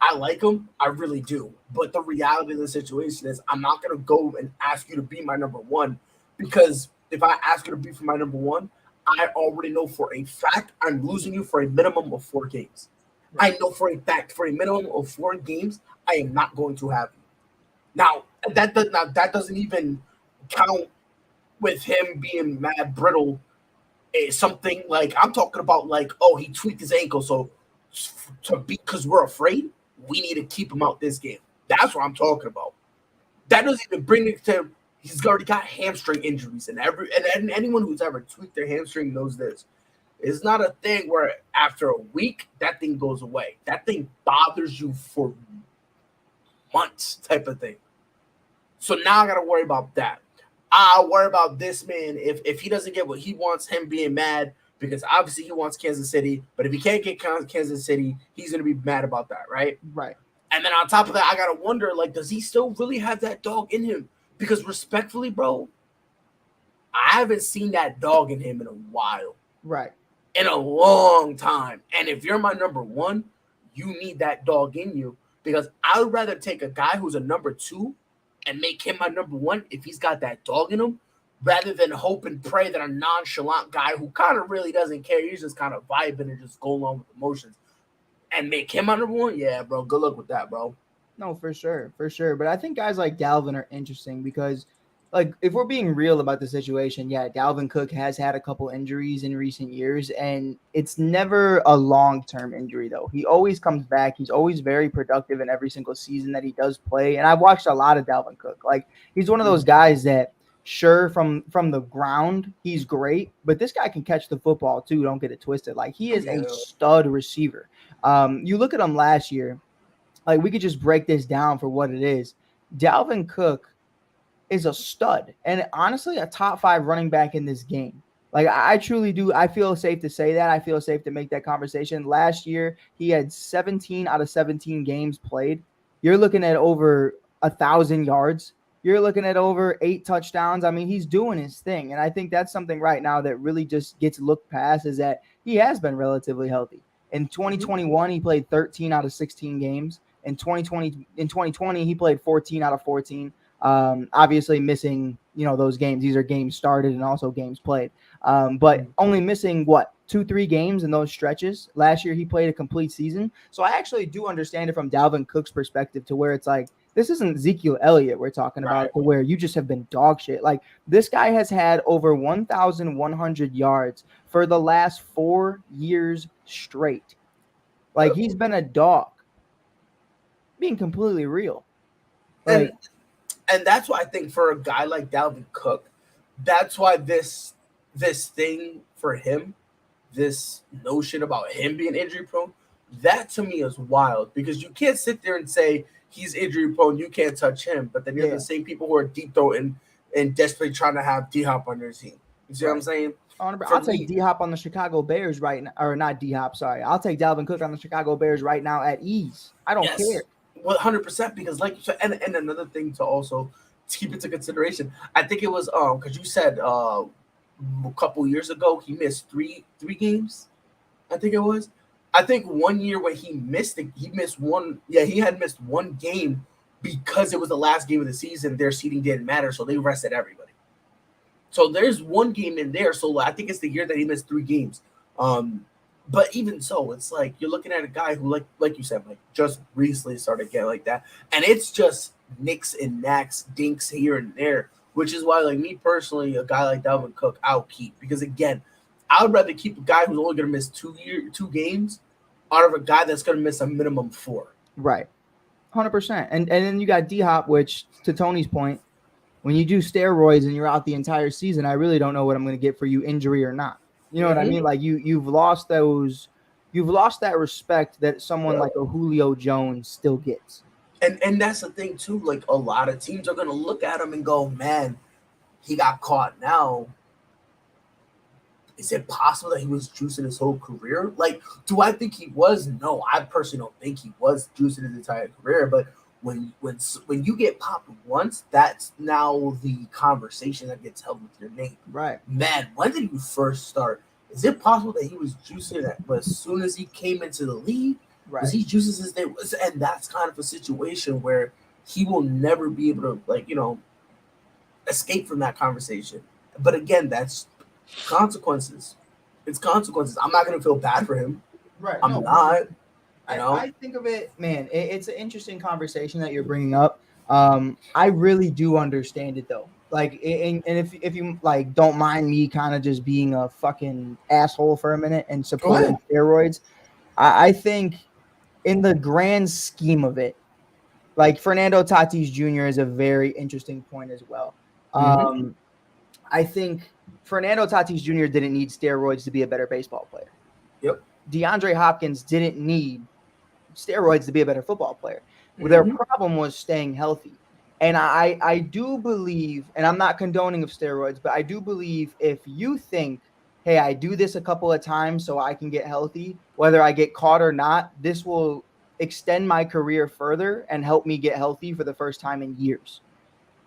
I like him, I really do. But the reality of the situation is I'm not gonna go and ask you to be my number one because if I ask you to be for my number one, I already know for a fact I'm losing you for a minimum of 4 games. Right. I know for a fact for a minimum of 4 games, I am not going to have you. Now that doesn't even count with him being mad brittle. Something like I'm talking about like, oh, he tweaked his ankle, so because we're afraid, we need to keep him out this game. That's what I'm talking about. That doesn't even bring it to. He's already got hamstring injuries, and anyone who's ever tweaked their hamstring knows this. It's not a thing where after a week that thing goes away. That thing bothers you for months, type of thing. So now I got to worry about that. I'll worry about this man if he doesn't get what he wants, him being mad because obviously he wants Kansas City. But if he can't get Kansas City, he's gonna be mad about that, right? Right. And then on top of that, I gotta wonder, like, does he still really have that dog in him? Because respectfully, bro, I haven't seen that dog in him in a while. Right. In a long time. And if you're my number one, you need that dog in you. Because I would rather take a guy who's a number 2 and make him my number 1 if he's got that dog in him, rather than hope and pray that a nonchalant guy who kind of really doesn't care, he's just kind of vibing and just go along with emotions, and make him my number 1. Yeah, bro. Good luck with that, bro. No, for sure. But I think guys like Dalvin are interesting because, like, if we're being real about the situation, yeah, Dalvin Cook has had a couple injuries in recent years, and it's never a long-term injury, though. He always comes back. He's always very productive in every single season that he does play, and I've watched a lot of Dalvin Cook. Like, he's one of those guys that, sure, from the ground, he's great, but this guy can catch the football, too. Don't get it twisted. Like, he is a stud receiver. You look at him last year, like, we could just break this down for what it is. Dalvin Cook is a stud and honestly a top 5 running back in this game. Like, I truly do. I feel safe to say that. I feel safe to make that conversation. Last year, he had 17 out of 17 games played. You're looking at over 1,000 yards. You're looking at over 8 touchdowns. I mean, he's doing his thing. And I think that's something right now that really just gets looked past, is that he has been relatively healthy. In 2021, he played 13 out of 16 games. In 2020, he played 14 out of 14. Obviously missing, those games. These are games started and also games played. But only missing 2-3 games in those stretches. Last year he played a complete season. So I actually do understand it from Dalvin Cook's perspective, to where it's like, this isn't Ezekiel Elliott we're talking about, to where you just have been dog shit. Like, this guy has had over 1,100 yards for the last 4 years straight. Like, he's been a dog. Being completely real. Like, and that's why I think for a guy like Dalvin Cook, that's why this thing for him, this notion about him being injury prone, that to me is wild, because you can't sit there and say he's injury prone, you can't touch him, but then you're the same people who are deep throating and desperately trying to have D-Hop on their team. You see what I'm saying? I'll take D-Hop on the Chicago Bears right now, or not D-Hop, sorry. I'll take Dalvin Cook on the Chicago Bears right now at ease. I don't care. 100%, because like you said, and another thing to also keep into consideration, I think it was because you said a couple years ago he missed three games. I think it was. I think 1 year when he missed one. Yeah, he had missed one game because it was the last game of the season. Their seeding didn't matter, so they rested everybody. So there's one game in there. So I think it's the year that he missed 3 games. But even so, it's like you're looking at a guy who, like you said, like just recently started getting like that, and it's just nicks and knacks, dinks here and there, which is why, like me personally, a guy like Dalvin Cook, I'll keep, because again, I would rather keep a guy who's only going to miss 2 games out of a guy that's going to miss a minimum 4. Right. 100%. And then you got D-Hop, which, to Tony's point, when you do steroids and you're out the entire season, I really don't know what I'm going to get for you, injury or not. You know what I mean? Like you've lost that respect that someone like a Julio Jones still gets. And that's the thing too. Like a lot of teams are going to look at him and go, man, he got caught now. Is it possible that he was juicing his whole career? Like, do I think he was? No, I personally don't think he was juicing his entire career. But when you get popped once, that's now the conversation that gets held with your name. Right. Man, when did you first start? Is it possible that he was juicing that? But as soon as he came into the league, right, he juices his day, and that's kind of a situation where he will never be able to, like, you know, escape from that conversation. But again, that's consequences. It's consequences. I'm not gonna feel bad for him. Right. I'm not. I think of it, man. It's an interesting conversation that you're bringing up. I really do understand it though. Like, and if you like, don't mind me kind of just being a fucking asshole for a minute and supporting steroids. I think in the grand scheme of it, like Fernando Tatis Jr. is a very interesting point as well. I think Fernando Tatis Jr. didn't need steroids to be a better baseball player. Yep. DeAndre Hopkins didn't need steroids to be a better football player. Their problem was staying healthy. And I do believe, and I'm not condoning of steroids, but I do believe if you think, hey, I do this a couple of times so I can get healthy, whether I get caught or not, this will extend my career further and help me get healthy for the first time in years.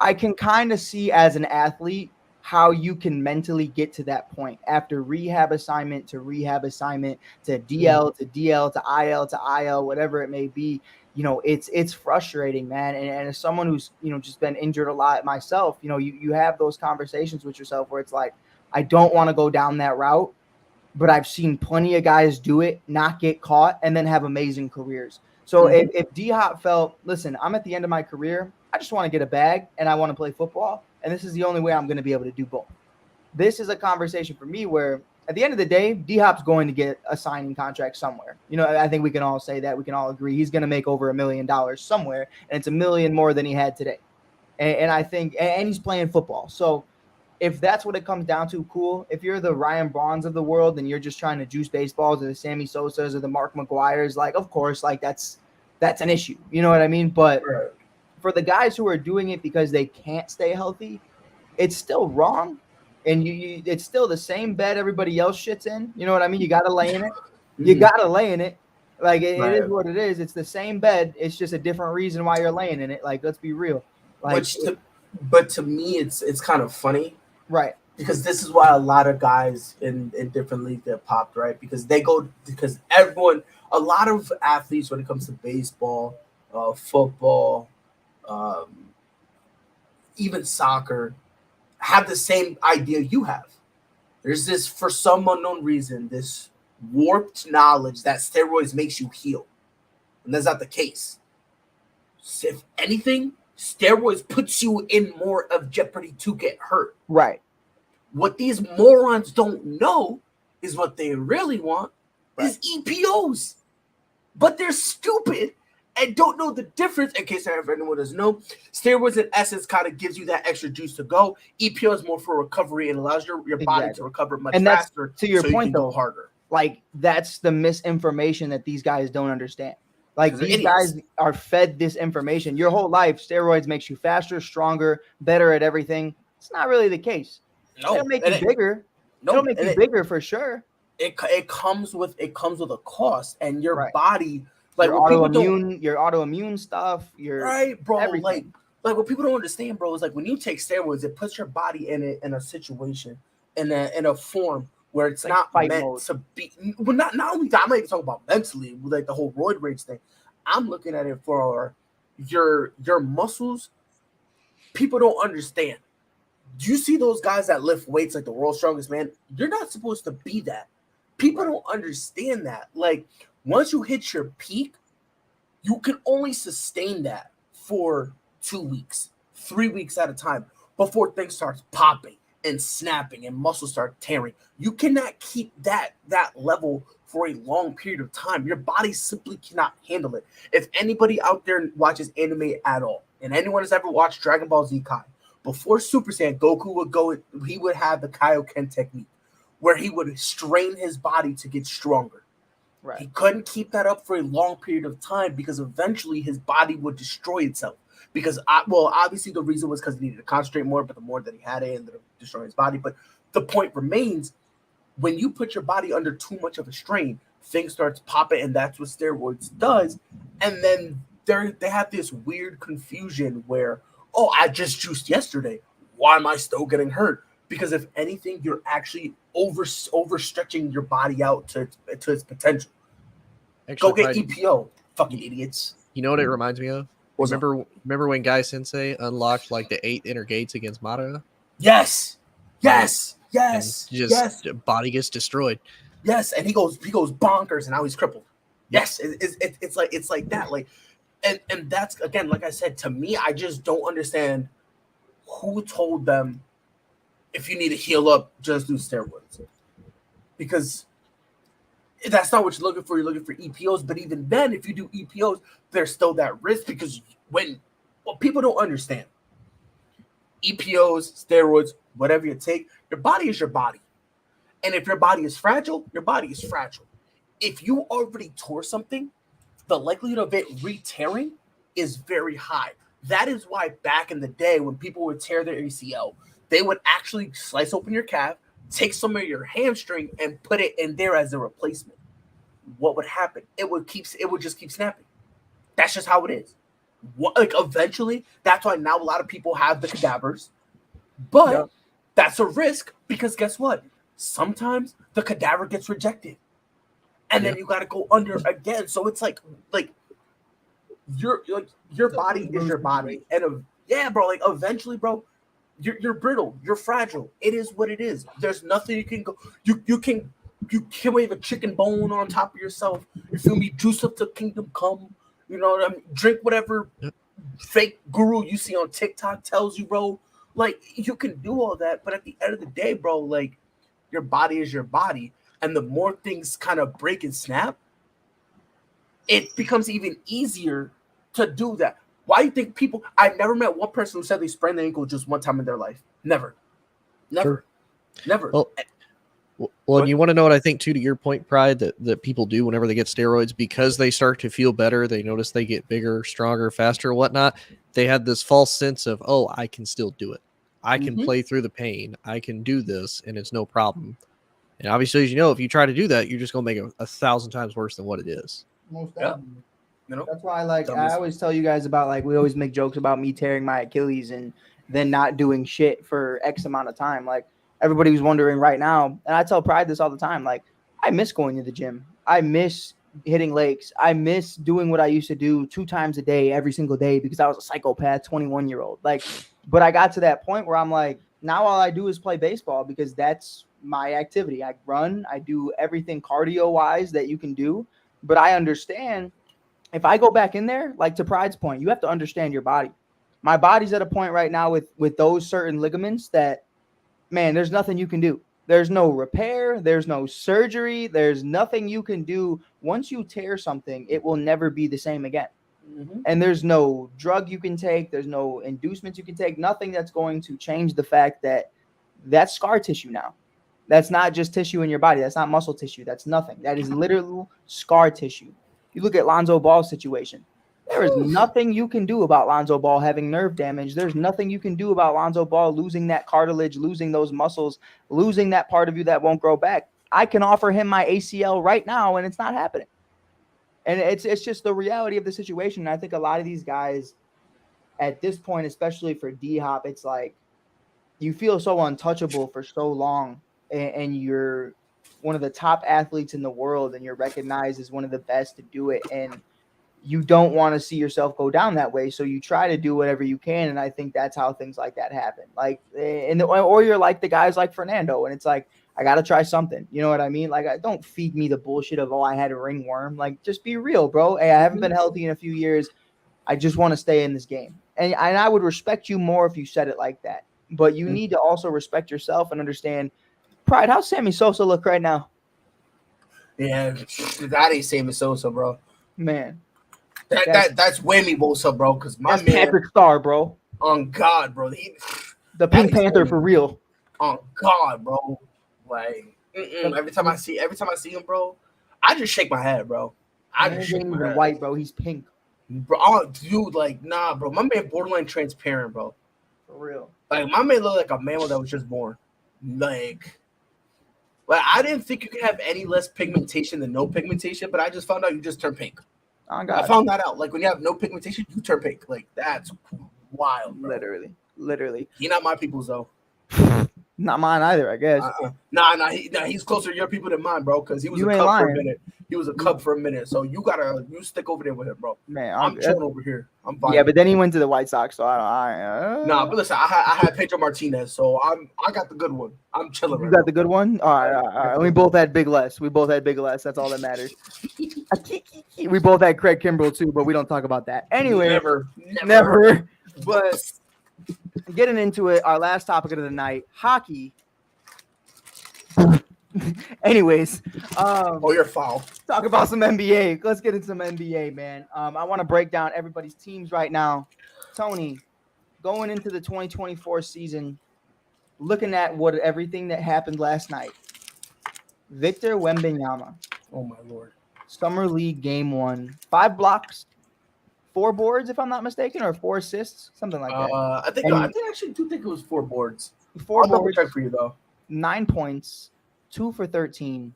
I can kind of see as an athlete how you can mentally get to that point after rehab assignment to rehab assignment to DL to DL to IL to IL, whatever it may be. You know, it's frustrating, man. And as someone who's, you know, just been injured a lot myself, you know, you have those conversations with yourself where it's like, I don't want to go down that route, but I've seen plenty of guys do it, not get caught, and then have amazing careers. So if D-Hop felt, listen, I'm at the end of my career, I just want to get a bag and I want to play football, and this is the only way I'm going to be able to do both. This is a conversation for me where at the end of the day, D-Hop's going to get a signing contract somewhere. You know, I think we can all say that. We can all agree he's going to make over $1 million somewhere, and it's $1 million more than he had today. And I think, and he's playing football. So if that's what it comes down to, cool. If you're the Ryan Brauns of the world and you're just trying to juice baseballs or the Sammy Sosas or the Mark McGuires, like, of course, like that's an issue. You know what I mean? But for the guys who are doing it because they can't stay healthy, it's still wrong. And it's still the same bed everybody else shits in. You know what I mean? You got to lay in it. You got to lay in it. Like, it is what it is. It's the same bed. It's just a different reason why you're laying in it. Like, let's be real. Like, but to me, it's kind of funny. Right. Because this is why a lot of guys in different leagues get popped, right? Because a lot of athletes, when it comes to baseball, football, even soccer, have the same idea you have. There's this, for some unknown reason, this warped knowledge that steroids makes you heal. And that's not the case. So if anything, steroids puts you in more of jeopardy to get hurt. Right. What these morons don't know is what they really want is EPOs. But they're stupid and don't know the difference. In case anyone doesn't know, steroids in essence kind of gives you that extra juice to go. EPO is more for recovery and allows your body to recover much faster. To your point, though, harder. Like, that's the misinformation that these guys don't understand. Like, these guys are fed this information. Your whole life, steroids makes you faster, stronger, better at everything. It's not really the case. No, it'll make you bigger. It'll make you bigger for sure. It comes with a cost, and your body, like, your autoimmune stuff, right, bro. Everything. Like what people don't understand, bro, is like when you take steroids, it puts your body in a situation, in a form where it's like not meant mode. To be. Well, not only that, I'm not even talking about mentally, like the whole roid rage thing. I'm looking at it for your muscles. People don't understand. Do you see those guys that lift weights like the world's strongest man? You're not supposed to be that. People don't understand that. Like, once you hit your peak, you can only sustain that for 2 weeks, 3 weeks at a time before things starts popping and snapping and muscles start tearing. You cannot keep that level for a long period of time. Your body simply cannot handle it. If anybody out there watches anime at all, and anyone has ever watched Dragon Ball Z Kai, before Super Saiyan, Goku would go, he would have the Kaioken technique, where he would strain his body to get stronger. Right. He couldn't keep that up for a long period of time because eventually his body would destroy itself. Because, obviously the reason was because he needed to concentrate more, but the more that he had, it ended up destroying his body. But the point remains, when you put your body under too much of a strain, things starts popping, and that's what steroids does. And then they have this weird confusion where, oh, I just juiced yesterday. Why am I still getting hurt? Because if anything, you're actually overstretching your body out to its potential. Actually, Go get Pride, EPO, fucking idiots. you know what it reminds me of? What's up? Remember when Guy Sensei unlocked like the 8 inner gates against Madara? Yes, And just body gets destroyed. yes, and he goes bonkers, and now he's crippled. Yes, it's like that, like, and that's, again, like I said, to me, I just don't understand who told them if you need to heal up, just do steroids, because that's not what you're looking for. You're looking for EPOs, but even then, if you do EPOs, there's still that risk, because what people don't understand, EPOs, steroids, whatever you take, your body is your body. And if your body is fragile, your body is fragile. If you already tore something, the likelihood of it re-tearing is very high. That is why back in the day, when people would tear their ACL, they would actually slice open your calf, take some of your hamstring, and put it in there as a replacement. What would happen? It would just keep snapping. That's just how it is. Eventually, that's why now a lot of people have the cadavers. But that's a risk, because guess what? Sometimes the cadaver gets rejected, and then you got to go under again. So it's like your body is your body, and eventually, bro, you're brittle, you're fragile. It is what it is. There's nothing you can go. You can wave a chicken bone on top of yourself. You feel me? Juice up to kingdom come. You know what I mean? Drink whatever fake guru you see on TikTok tells you, bro. Like, you can do all that, but at the end of the day, bro, like, your body is your body. And the more things kind of break and snap, it becomes even easier to do that. Why do you think people... I've never met one person who said they sprained their ankle just one time in their life. Never. Sure. Never. Well, and you want to know what I think, too, to your point, Pride, that people do whenever they get steroids, because they start to feel better, they notice they get bigger, stronger, faster, whatnot, they have this false sense of, oh, I can still do it. I can play through the pain. I can do this, and it's no problem. And obviously, as you know, if you try to do that, you're just going to make it 1,000 times worse than what it is. Most Yeah. definitely. You know? That's why, I always tell you guys about, we always make jokes about me tearing my Achilles and then not doing shit for X amount of time. Like, everybody was wondering right now, and I tell Pride this all the time, I miss going to the gym. I miss hitting lakes. I miss doing what I used to do 2 times a day, every single day, because I was a psychopath 21-year-old. But I got to that point where I'm like, now all I do is play baseball, because that's my activity. I run, I do everything cardio-wise that you can do. But I understand if I go back in there, to Pride's point, you have to understand your body. My body's at a point right now with those certain ligaments that, man, there's nothing you can do. There's no repair. There's no surgery. There's nothing you can do. Once you tear something, it will never be the same again. Mm-hmm. And there's no drug you can take. There's no inducements you can take. Nothing that's going to change the fact that that's scar tissue now. That's not just tissue in your body. That's not muscle tissue. That's nothing. That is literal scar tissue. You look at Lonzo Ball's situation. There is nothing you can do about Lonzo Ball having nerve damage. There's nothing you can do about Lonzo Ball losing that cartilage, losing those muscles, losing that part of you that won't grow back. I can offer him my ACL right now, and it's not happening. And it's just the reality of the situation. And I think a lot of these guys at this point, especially for D-Hop, it's like you feel so untouchable for so long, and you're one of the top athletes in the world, and you're recognized as one of the best to do it. And you don't want to see yourself go down that way. So you try to do whatever you can. And I think that's how things like that happen. Or you're like the guys like Fernando, and it's like, I got to try something. You know what I mean? Don't feed me the bullshit of, oh, I had a ringworm. Just be real, bro. Hey, I haven't been healthy in a few years. I just want to stay in this game. And I would respect you more if you said it like that. But you need to also respect yourself and understand, Pride, how's Sammy Sosa look right now? Yeah, that ain't Sammy Sosa, bro. Man, That's Whammy Bosa, bro. Because my that's man, Patrick Starr, bro. on God, bro. The That Pink is Panther Whammy. for real. On God, bro. Like every time I see him, bro, I just shake my head, bro. I Man just ain't shake my even head. white, bro. He's pink. Bro, oh, dude, like, nah, bro. My man borderline transparent, bro. For real. Like, my man looked like a mammal that was just born. Like I didn't think you could have any less pigmentation than no pigmentation, but I just found out you just turn pink. Oh, I God. found that out. Like, when you have no pigmentation, you turn pink. Like, that's wild, bro. Literally. He not my people's, though. Not mine either, I guess. Nah, he's closer to your people than mine, bro, because he was You a ain't cub for a lying. minute. He was a cub for a minute, so you stick over there with him, bro. Man, I'm chilling over here. I'm fine. yeah, but then he went to the White Sox, so Nah, but listen, I had Pedro Martinez, so I got the good one. I'm chilling. You right got now. the good one? All right. We both had Big Les. That's all that matters. We both had Craig Kimbrell too, but we don't talk about that. Anyway, never. But getting into it, our last topic of the night, hockey. Anyways, you're foul. talk about some NBA. Let's get into some NBA, man. I want to break down everybody's teams right now. Tony, going into the 2024 season, looking at everything that happened last night. Victor Wembanyama, Oh my lord. Summer League Game 1, 5 blocks, 4 boards, if I'm not mistaken, or 4 assists, something like that. I actually do think it was 4 boards. 4 I'll double boards, check for you though. 9 points, 2 for 13.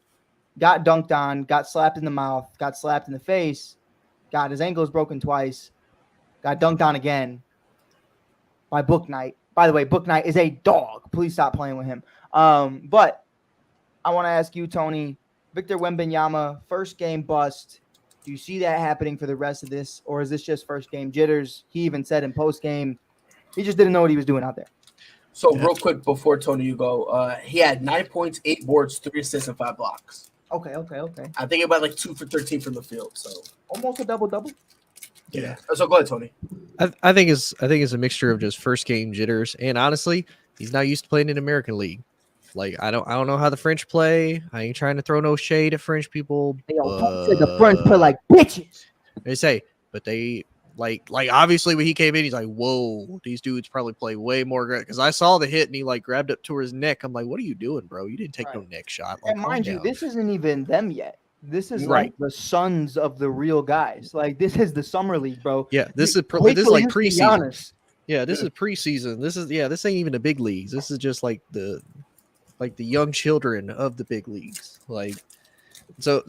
Got dunked on, got slapped in the mouth, got slapped in the face, got his ankles broken twice, got dunked on again by Book Knight. By the way, Book Knight is a dog. Please stop playing with him. But I want to ask you, Tony, Victor Wembanyama, first game bust. Do you see that happening for the rest of this, or is this just first game jitters? He even said in post game, he just didn't know what he was doing out there. So real quick before Tony, you go. He had 9 points, 8 boards, 3 assists, and 5 blocks. Okay. I think about like 2 for 13 from the field. So Almost a double-double. yeah. So go ahead, Tony. I think it's a mixture of just first game jitters, and honestly, he's not used to playing in American League. Like I don't know how the French play. I ain't trying to throw no shade at French people. They don't say the French play like bitches. They say, but they like obviously when he came in, he's like, whoa, these dudes probably play way more. Because I saw the hit and he like grabbed up to his neck. I'm like, what are you doing, bro? You didn't take no neck shot. Like, And mind you, this isn't even them yet. This is Right. like the sons of the real guys. Like this is the summer league, bro. Yeah, this is Wait this is till like you see preseason. Giannis. Yeah, this is preseason. This ain't even the big leagues. This is just like the young children of the big leagues. Like so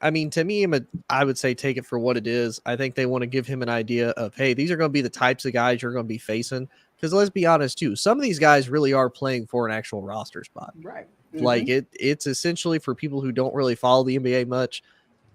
I mean, to me, I would say take it for what it is. I think they want to give him an idea of, hey, these are going to be the types of guys you're going to be facing. Because let's be honest, too, some of these guys really are playing for an actual roster spot. Right. Like it's essentially for people who don't really follow the NBA much.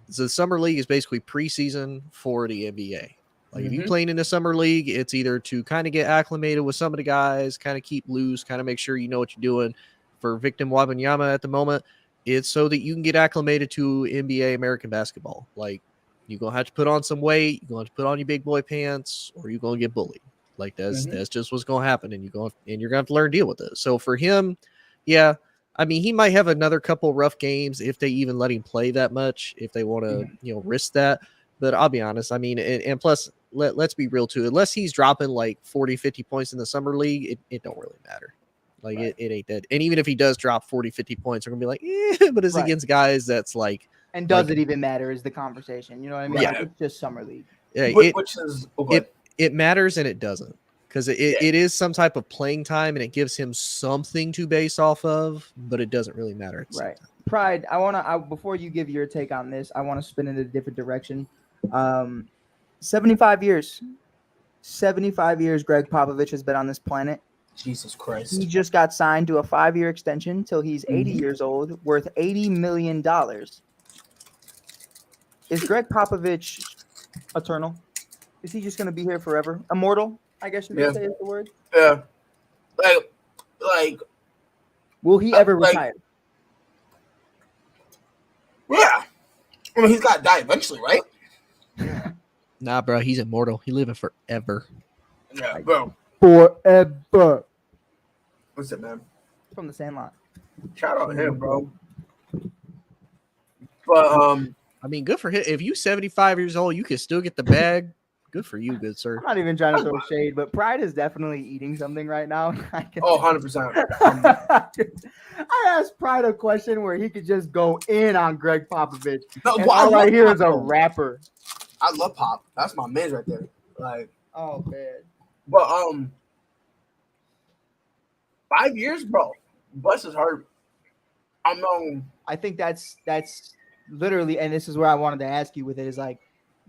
So the summer league is basically preseason for the NBA. Like if you're playing in the summer league, it's either to kind of get acclimated with some of the guys, kind of keep loose, kind of make sure you know what you're doing. For Victor Wembanyama at the moment, it's so that you can get acclimated to NBA American basketball. Like you're gonna have to put on some weight, you're gonna have to put on your big boy pants, or you're gonna get bullied. Like that's just what's gonna happen, and you're gonna have to learn to deal with it. So for him, yeah, I mean he might have another couple rough games if they even let him play that much, if they want to risk that. But I'll be honest, I mean, and plus let's be real too, unless he's dropping like 40, 50 points in the summer league, it don't really matter. Like it ain't that. And even if he does drop 40, 50 points, we're gonna be like, but it's against guys that's like. And does it even matter is the conversation. You know what I mean? Yeah. Like, it's just summer league. Yeah, it matters and it doesn't. Because it is some type of playing time and it gives him something to base off of, but it doesn't really matter. Right. Pride, before you give your take on this, I want to spin in a different direction. 75 years. 75 years Greg Popovich has been on this planet. Jesus Christ. He just got signed to a 5-year extension till he's 80 years old, worth $80 million. Is Greg Popovich eternal? Is he just going to be here forever? Immortal, I guess you could say is the word. Yeah. Like. Will he ever retire? Yeah. I mean, he's got to die eventually, right? Nah, bro, he's immortal. He living forever. Yeah, bro. Forever. What's it, man? From the Sandlot. Shout out to him, bro. But I mean, good for him. If you 75 years old, you can still get the bag. Good for you, good sir. I'm not even trying to throw shade, but Pride is definitely eating something right now. I can 100%. I asked Pride a question where he could just go in on Greg Popovich. No, And well, all I love hear Pop, is a though. rapper. I love Pop. That's my man right there. Like, Oh man. but 5 years, bro. Bless his heart. I think that's literally, and this is where I wanted to ask you with it, is like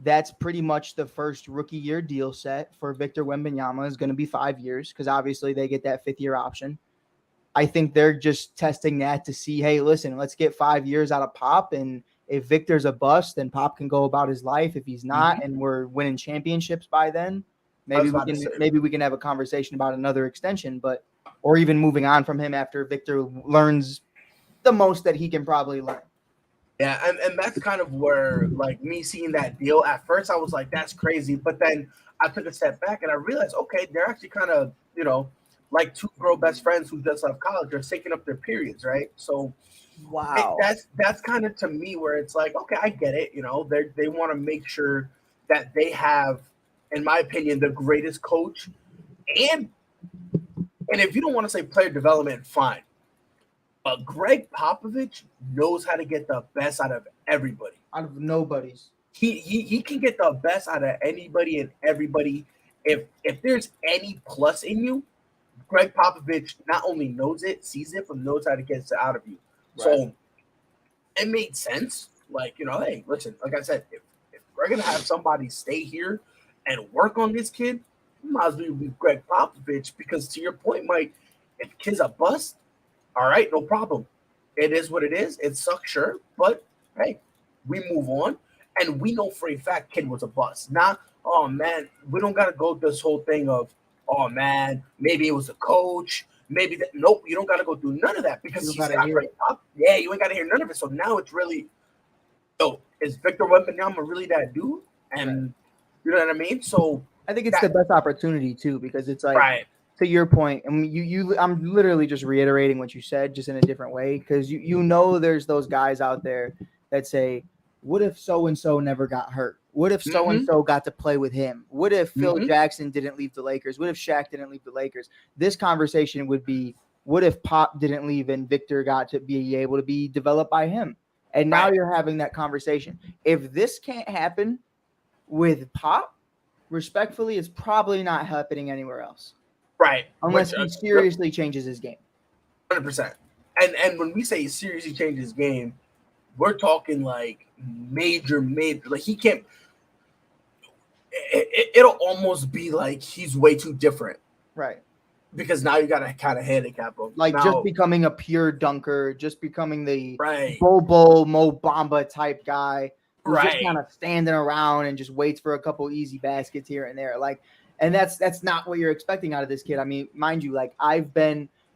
that's pretty much the first rookie year deal set for Victor Wembanyama is going to be 5 years because obviously they get that 5th year option. I think they're just testing that to see, hey, listen, let's get 5 years out of Pop, and if Victor's a bust, then Pop can go about his life. If he's not, and we're winning championships by then, maybe we can have a conversation about another extension, but or even moving on from him after Victor learns the most that he can probably learn. Yeah, and that's kind of where, like, me seeing that deal, at first I was like, that's crazy. But then I took a step back and I realized, okay, they're actually kind of, like two girl best friends who just left college. They're taking up their periods, right? So wow, that's kind of to me where it's like, okay, I get it. They want to make sure that they have, in my opinion, the greatest coach. And if you don't want to say player development, fine. But Greg Popovich knows how to get the best out of everybody. Out of nobody's. He can get the best out of anybody and everybody. If there's any plus in you, Greg Popovich not only knows it, sees it, but knows how to get it out of you. Right. So it made sense. Like, hey, listen, like I said, if we're going to have somebody stay here and work on this kid, might as well be Greg Popovich, because to your point, Mike, if kid's a bust, all right, no problem. It is what it is. It sucks, sure. But, hey, we move on. And we know for a fact kid was a bust. Not, oh, man, we don't got to go this whole thing of, oh, man, maybe it was a coach. Maybe that. Nope, you don't got to go through none of that because he's got great top. Yeah, you ain't got to hear none of it. So now it's really, is Victor Wembanyama really that dude? And you know what I mean? So I think it's the best opportunity, too, because it's like, right. To your point, I mean, I'm literally just reiterating what you said, just in a different way, because there's those guys out there that say, what if so-and-so never got hurt? What if so-and-so got to play with him? What if Phil Jackson didn't leave the Lakers? What if Shaq didn't leave the Lakers? This conversation would be, what if Pop didn't leave and Victor got to be able to be developed by him? And now you're having that conversation. If this can't happen with Pop, respectfully, it's probably not happening anywhere else. Right. Unless he seriously changes his game. 100%. And when we say seriously change his game, we're talking like major. Like he can't. It'll almost be like he's way too different. Right. Because now you got to kind of handicap him. Like now, just becoming a pure dunker, just becoming the right. Bobo, Mo Bamba type guy. Who's right. just kind of standing around and just waits for a couple easy baskets here and there. Like, and that's not what you're expecting out of this kid. I mean, mind you, like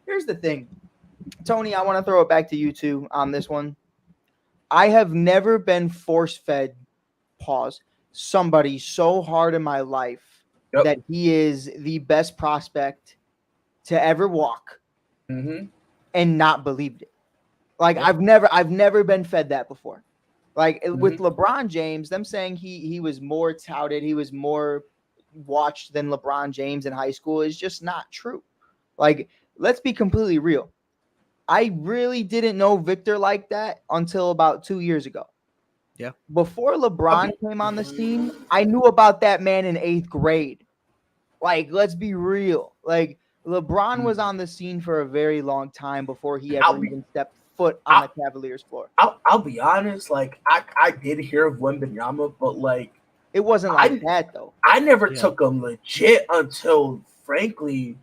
here's the thing, Tony, I want to throw it back to you too on this one. I have never been force-fed, somebody so hard in my life that he is the best prospect to ever walk and not believed it. Like I've never been fed that before. Like with LeBron James, them saying he was more touted, he was more watched than LeBron James in high school is just not true. Like, let's be completely real. I really didn't know Victor like that until about 2 years ago. Yeah. Before LeBron came on the scene, I knew about that man in 8th grade. Like, let's be real. Like, LeBron was on the scene for a very long time before he ever even stepped foot on the Cavaliers floor. I'll be honest. Like, I did hear of Wembanyama, but like, it wasn't like that though. I never took him legit until, frankly,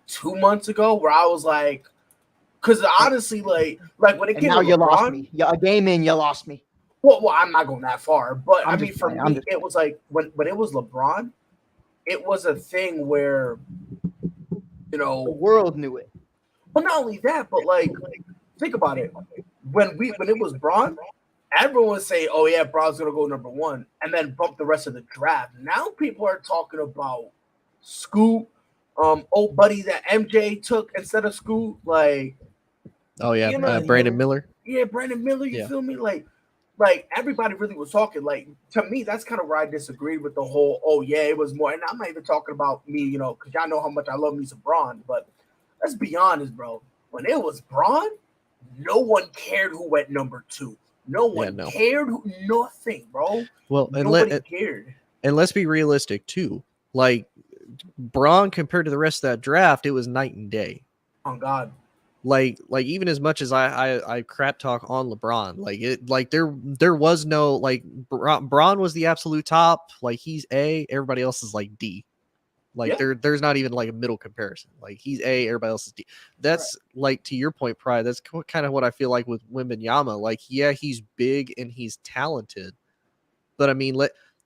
2 months ago, where I was like, because honestly, like when it came to you LeBron, lost me. A game in, you lost me. Well, I'm not going that far, but I mean, for me, it was like when it was LeBron, it was a thing where, the world knew it. Well, not only that, but like think about it. When it was Bron, everyone would say, "Oh yeah, Bron's gonna go number 1," and then bump the rest of the draft. Now people are talking about Scoot, old buddy that MJ took instead of Scoot, like. Oh yeah, Brandon Miller. Yeah, Brandon Miller, you Yeah. feel me? Like everybody really was talking. Like to me, that's kind of where I disagreed with the whole. Oh yeah, it was more. And I'm not even talking about me, you know, because y'all know how much I love me some Braun. But let's be honest, bro. When it was Braun, no one cared who went number 2. No one no. cared who nothing, bro. Well, Nobody cared. and let's be realistic too. Like Braun compared to the rest of that draft, it was night and day. Oh God. Like even as much as I crap talk on LeBron, like there was no like Braun was the absolute top. Like he's A, everybody else is like D. Like there's not even like a middle comparison. Like he's A, everybody else is D. That's like to your point, Pride. That's kind of what I feel like with Wembanyama. Like yeah, he's big and he's talented, but I mean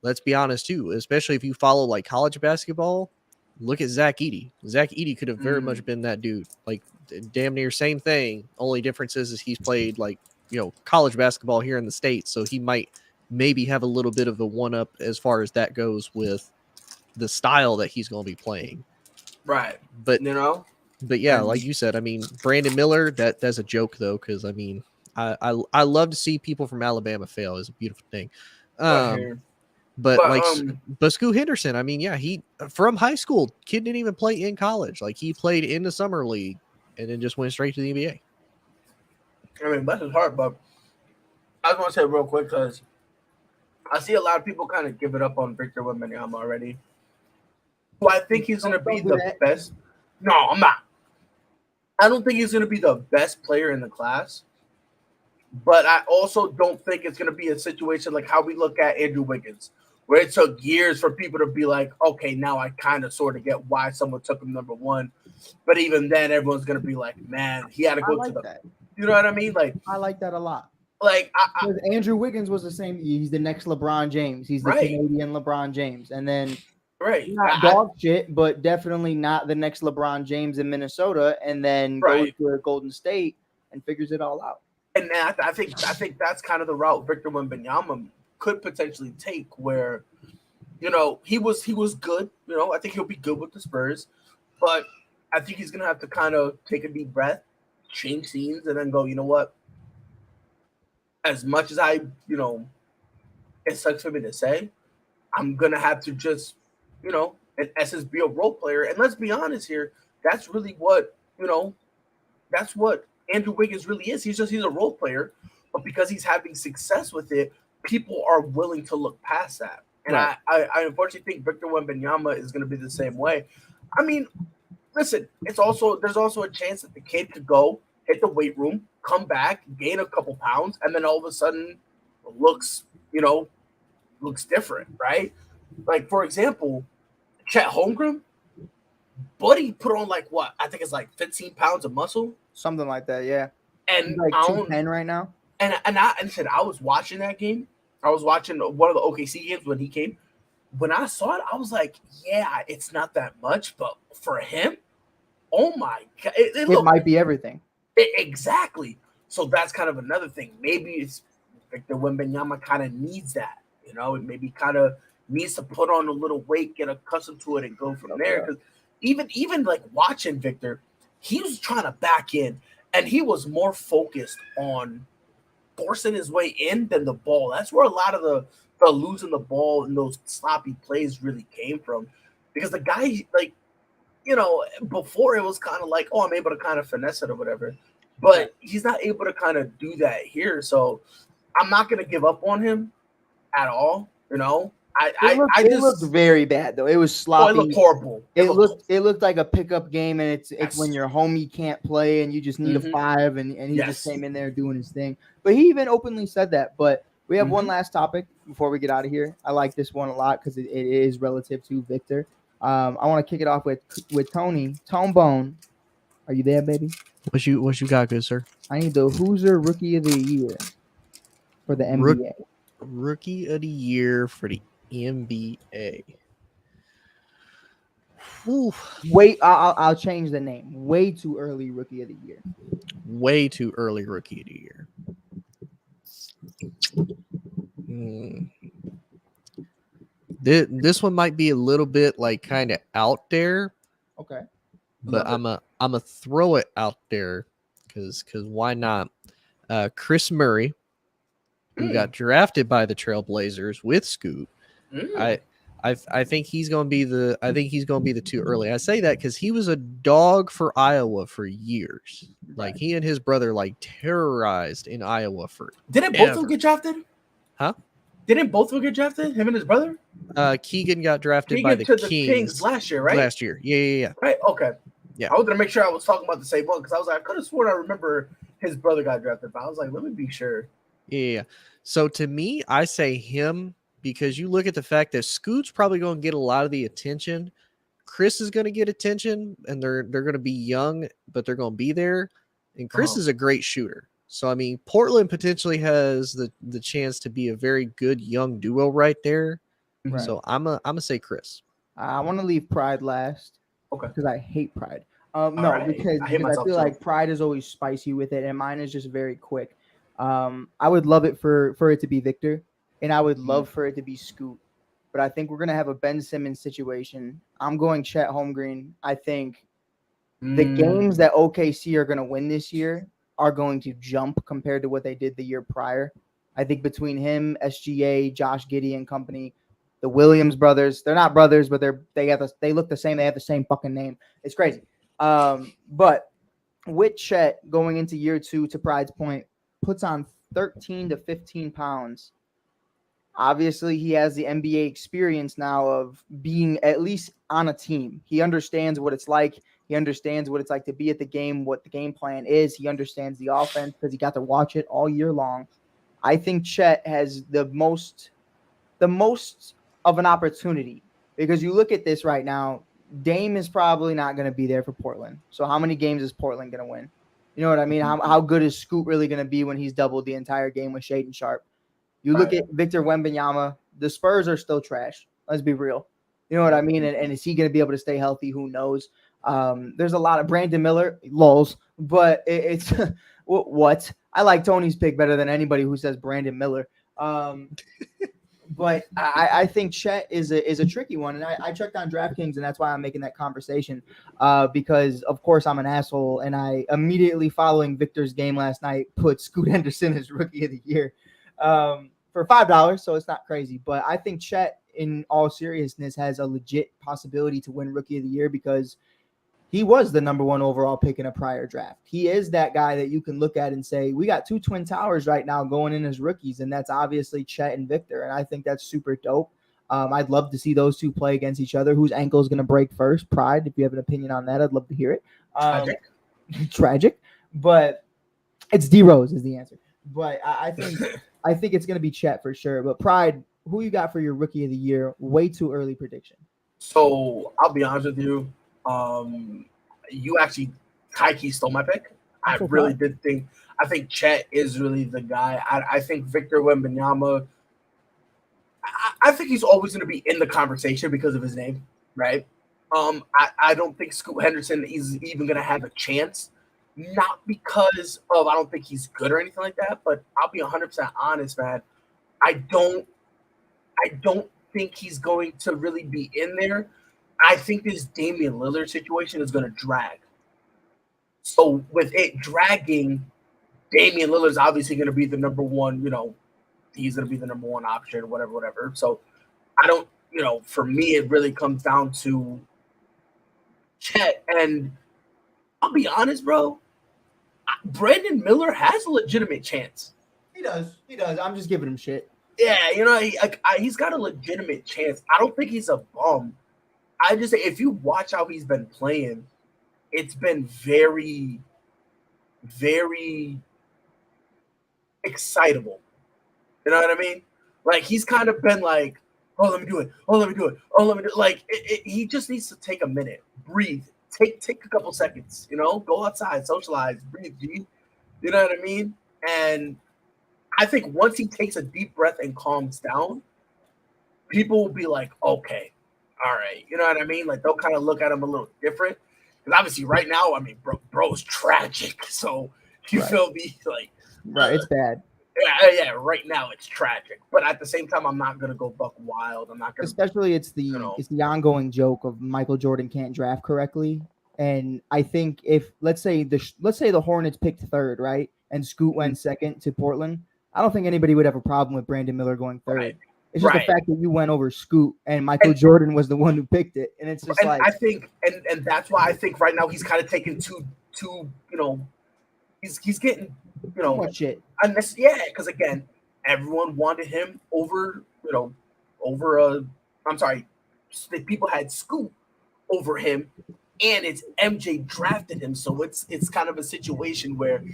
let's be honest too. Especially if you follow like college basketball, look at Zach Edey. Zach Edey could have very much been that dude. Like damn near same thing. Only difference is he's played like college basketball here in the States, so he might maybe have a little bit of a one up as far as that goes with the style that he's going to be playing. Right. But but yeah, like you said, I mean, Brandon Miller, that's a joke though, because I mean, I love to see people from Alabama fail. It's a beautiful thing. But Scoot Henderson, I mean, yeah, he from high school, kid didn't even play in college. Like he played in the summer league and then just went straight to the NBA. I mean, bless his heart, but I just want to say real quick because I see a lot of people kind of give it up on Victor Wembanyama already. Do I think he's going to be the best? No, I'm not. I don't think he's going to be the best player in the class. But I also don't think it's going to be a situation like how we look at Andrew Wiggins, where it took years for people to be like, okay, now I kind of sort of get why someone took him number 1. But even then, everyone's going to be like, man, he had to go to the – you know what I mean? Like I like that a lot. Like Andrew Wiggins was the same. He's the next LeBron James. He's the Canadian LeBron James. And then not dog shit, but definitely not the next LeBron James in Minnesota, and then goes to Golden State and figures it all out. And I think that's kind of the route Victor Wembanyama could potentially take, where, he was good. I think he'll be good with the Spurs, but I think he's gonna have to kind of take a deep breath, change scenes, and then go, you know what? As much as it sucks for me to say, I'm gonna have to just, in essence, be a role player. And let's be honest here, that's really what that's what Andrew Wiggins really is. He's a role player, but because he's having success with it, people are willing to look past that. And I unfortunately think Victor Wembanyama is going to be the same way. I mean, listen, there's also a chance that the kid could go hit the weight room, come back, gain a couple pounds, and then all of a sudden looks different, right? Like, for example, Chet Holmgren, buddy put on like what? I think it's like 15 pounds of muscle. Something like that, yeah. And he's like 210 right now. And I was watching that game. I was watching one of the OKC games when he came. When I saw it, I was like, yeah, it's not that much, but for him, oh my God. It might be everything. Exactly. So that's kind of another thing. Maybe it's Victor Wembanyama kind of needs that. It maybe kind of needs to put on a little weight, get accustomed to it, and go from there. Because even like watching Victor, he was trying to back in, and he was more focused on forcing his way in than the ball. That's where a lot of the losing the ball and those sloppy plays really came from. Because the guy, before it was kind of like, oh, I'm able to kind of finesse it or whatever. But he's not able to kind of do that here. So I'm not going to give up on him at all. It looked very bad though. It was sloppy. It looked horrible. It looked like a pickup game, and it's when your homie can't play and you just need a 5, and he just came in there doing his thing. But he even openly said that. But we have one last topic before we get out of here. I like this one a lot because it is relative to Victor. I want to kick it off with Tony Bone. Are you there, baby? What you got, good sir? I need the Hoosier Rookie of the Year for the NBA. Rookie of the Year for the NBA. Wait, I'll change the name. Way too early Rookie of the Year. Way too early Rookie of the Year. This one might be a little bit like kind of out there. Okay. But I'm a throw it out there because why not? Chris Murray, who got drafted by the Trailblazers with Scoot. I think he's going to be the too early. I say that because he was a dog for Iowa for years. Like he and his brother like terrorized in Iowa for. Didn't both of them get drafted? Huh? Didn't both of them get drafted? Him and his brother? Keegan got drafted by the Kings last year, right? Last year, yeah. Right. Okay. Yeah. I wanted to make sure I was talking about the same one because I was like, I could have sworn I remember his brother got drafted, but I was like, let me be sure. Yeah. So to me, I say him because you look at the fact that Scoot's probably going to get a lot of the attention. Chris is going to get attention, and they're going to be young, but they're going to be there. And Chris is a great shooter. So, I mean, Portland potentially has the chance to be a very good young duo right there. Right. So I'm gonna say Chris. I want to leave Pride last. Okay. Because I hate Pride. Because I feel like Pride is always spicy with it, and mine is just very quick. I would love it for it to be Victor, and I would love for it to be Scoot. But I think we're going to have a Ben Simmons situation. I'm going Chet Holmgren. I think the games that OKC are going to win this year are going to jump compared to what they did the year prior. I think between him, SGA, Josh Giddey and company, the Williams brothers, they're not brothers, but they look the same. They have the same fucking name. It's crazy. But with Chet going into year 2, to Pride's point, puts on 13 to 15 pounds. Obviously, he has the NBA experience now of being at least on a team. He understands what it's like. He understands what it's like to be at the game, what the game plan is. He understands the offense because he got to watch it all year long. I think Chet has the most of an opportunity because you look at this right now, Dame is probably not going to be there for Portland. So how many games is Portland going to win? You know what I mean? How good is Scoot really going to be when he's doubled the entire game with Shaedon Sharpe? You look at Victor Wembanyama, the Spurs are still trash. Let's be real. You know what I mean? And is he going to be able to stay healthy? Who knows? There's a lot of Brandon Miller, lols, but it's what? I like Tony's pick better than anybody who says Brandon Miller. But I think Chet is a tricky one. And I checked on DraftKings, and that's why I'm making that conversation because, of course, I'm an asshole. And I immediately following Victor's game last night put Scoot Henderson as Rookie of the Year for $5. So it's not crazy. But I think Chet, in all seriousness, has a legit possibility to win Rookie of the Year because he was the number 1 overall pick in a prior draft. He is that guy that you can look at and say, we got 2 twin towers right now going in as rookies, and that's obviously Chet and Victor, and I think that's super dope. I'd love to see those two play against each other. Whose ankle is going to break first? Pride, if you have an opinion on that, I'd love to hear it. Tragic, but it's D-Rose is the answer. But I think it's going to be Chet for sure. But Pride, who you got for your Rookie of the Year? Way too early prediction. So I'll be honest with you. You actually high-key stole my pick. I really did think. I think Chet is really the guy. I think Victor Wembanyama. I think he's always going to be in the conversation because of his name, right? I don't think Scoot Henderson is even going to have a chance. Not because of I don't think he's good or anything like that, but I'll be 100% honest, man. I don't think he's going to really be in there. I think this Damian Lillard situation is going to drag. So with it dragging, Damian Lillard's obviously going to be the number 1, he's going to be the number 1 option, whatever. So I don't, for me, it really comes down to Chet. And I'll be honest, bro, Brandon Miller has a legitimate chance. He does. I'm just giving him shit. Yeah, he's got a legitimate chance. I don't think he's a bum. I just say if you watch how he's been playing, it's been very, very excitable. You know what I mean? Like he's kind of been like, oh, let me do it. Oh, let me do it. Oh, let me do it. Like he just needs to take a minute, breathe, take a couple seconds. Go outside, socialize, breathe. You know what I mean? And I think once he takes a deep breath and calms down, people will be like, okay. All right, you know what I mean? Like they'll kind of look at him a little different because obviously right now, I mean, bro's tragic. So you feel me? Like, right, it's bad. Yeah. Right now, it's tragic. But at the same time, I'm not gonna go buck wild. I'm not gonna. Especially, it's the ongoing joke of Michael Jordan can't draft correctly, and I think if let's say the Hornets picked 3rd, right, and Scoot went second to Portland, I don't think anybody would have a problem with Brandon Miller going third. Right. It's just Right. the fact that you went over Scoot and Michael Jordan was the one who picked it, and it's just And like I think, and that's why I think right now he's kind of taking two, he's getting, too much shit. because again, everyone wanted him over, people had Scoot over him, and it's MJ drafted him, so it's kind of a situation where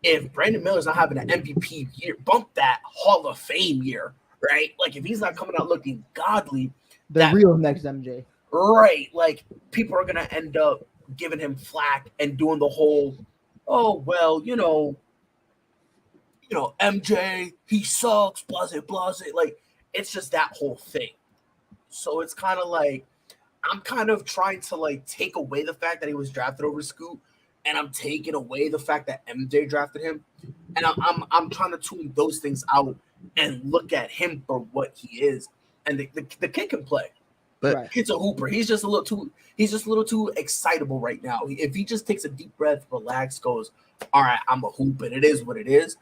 if Brandon Miller's not having an MVP year, bump that Hall of Fame year, right? Like if he's not coming out looking godly, The real next MJ. right? Like people are gonna end up giving him flack and doing the whole, oh well, MJ, he sucks, blase. Like it's just that whole thing. So it's kind of like I'm kind of trying to like take away the fact that he was drafted over Scoot, and I'm taking away the fact that MJ drafted him, and I'm trying to tune those things out and look at him for what he is. And the kid can play. But Right. Kid's a hooper. He's just a little too excitable right now. If he just takes a deep breath, relax, goes, all right, I'm a hoop, and it is what it is.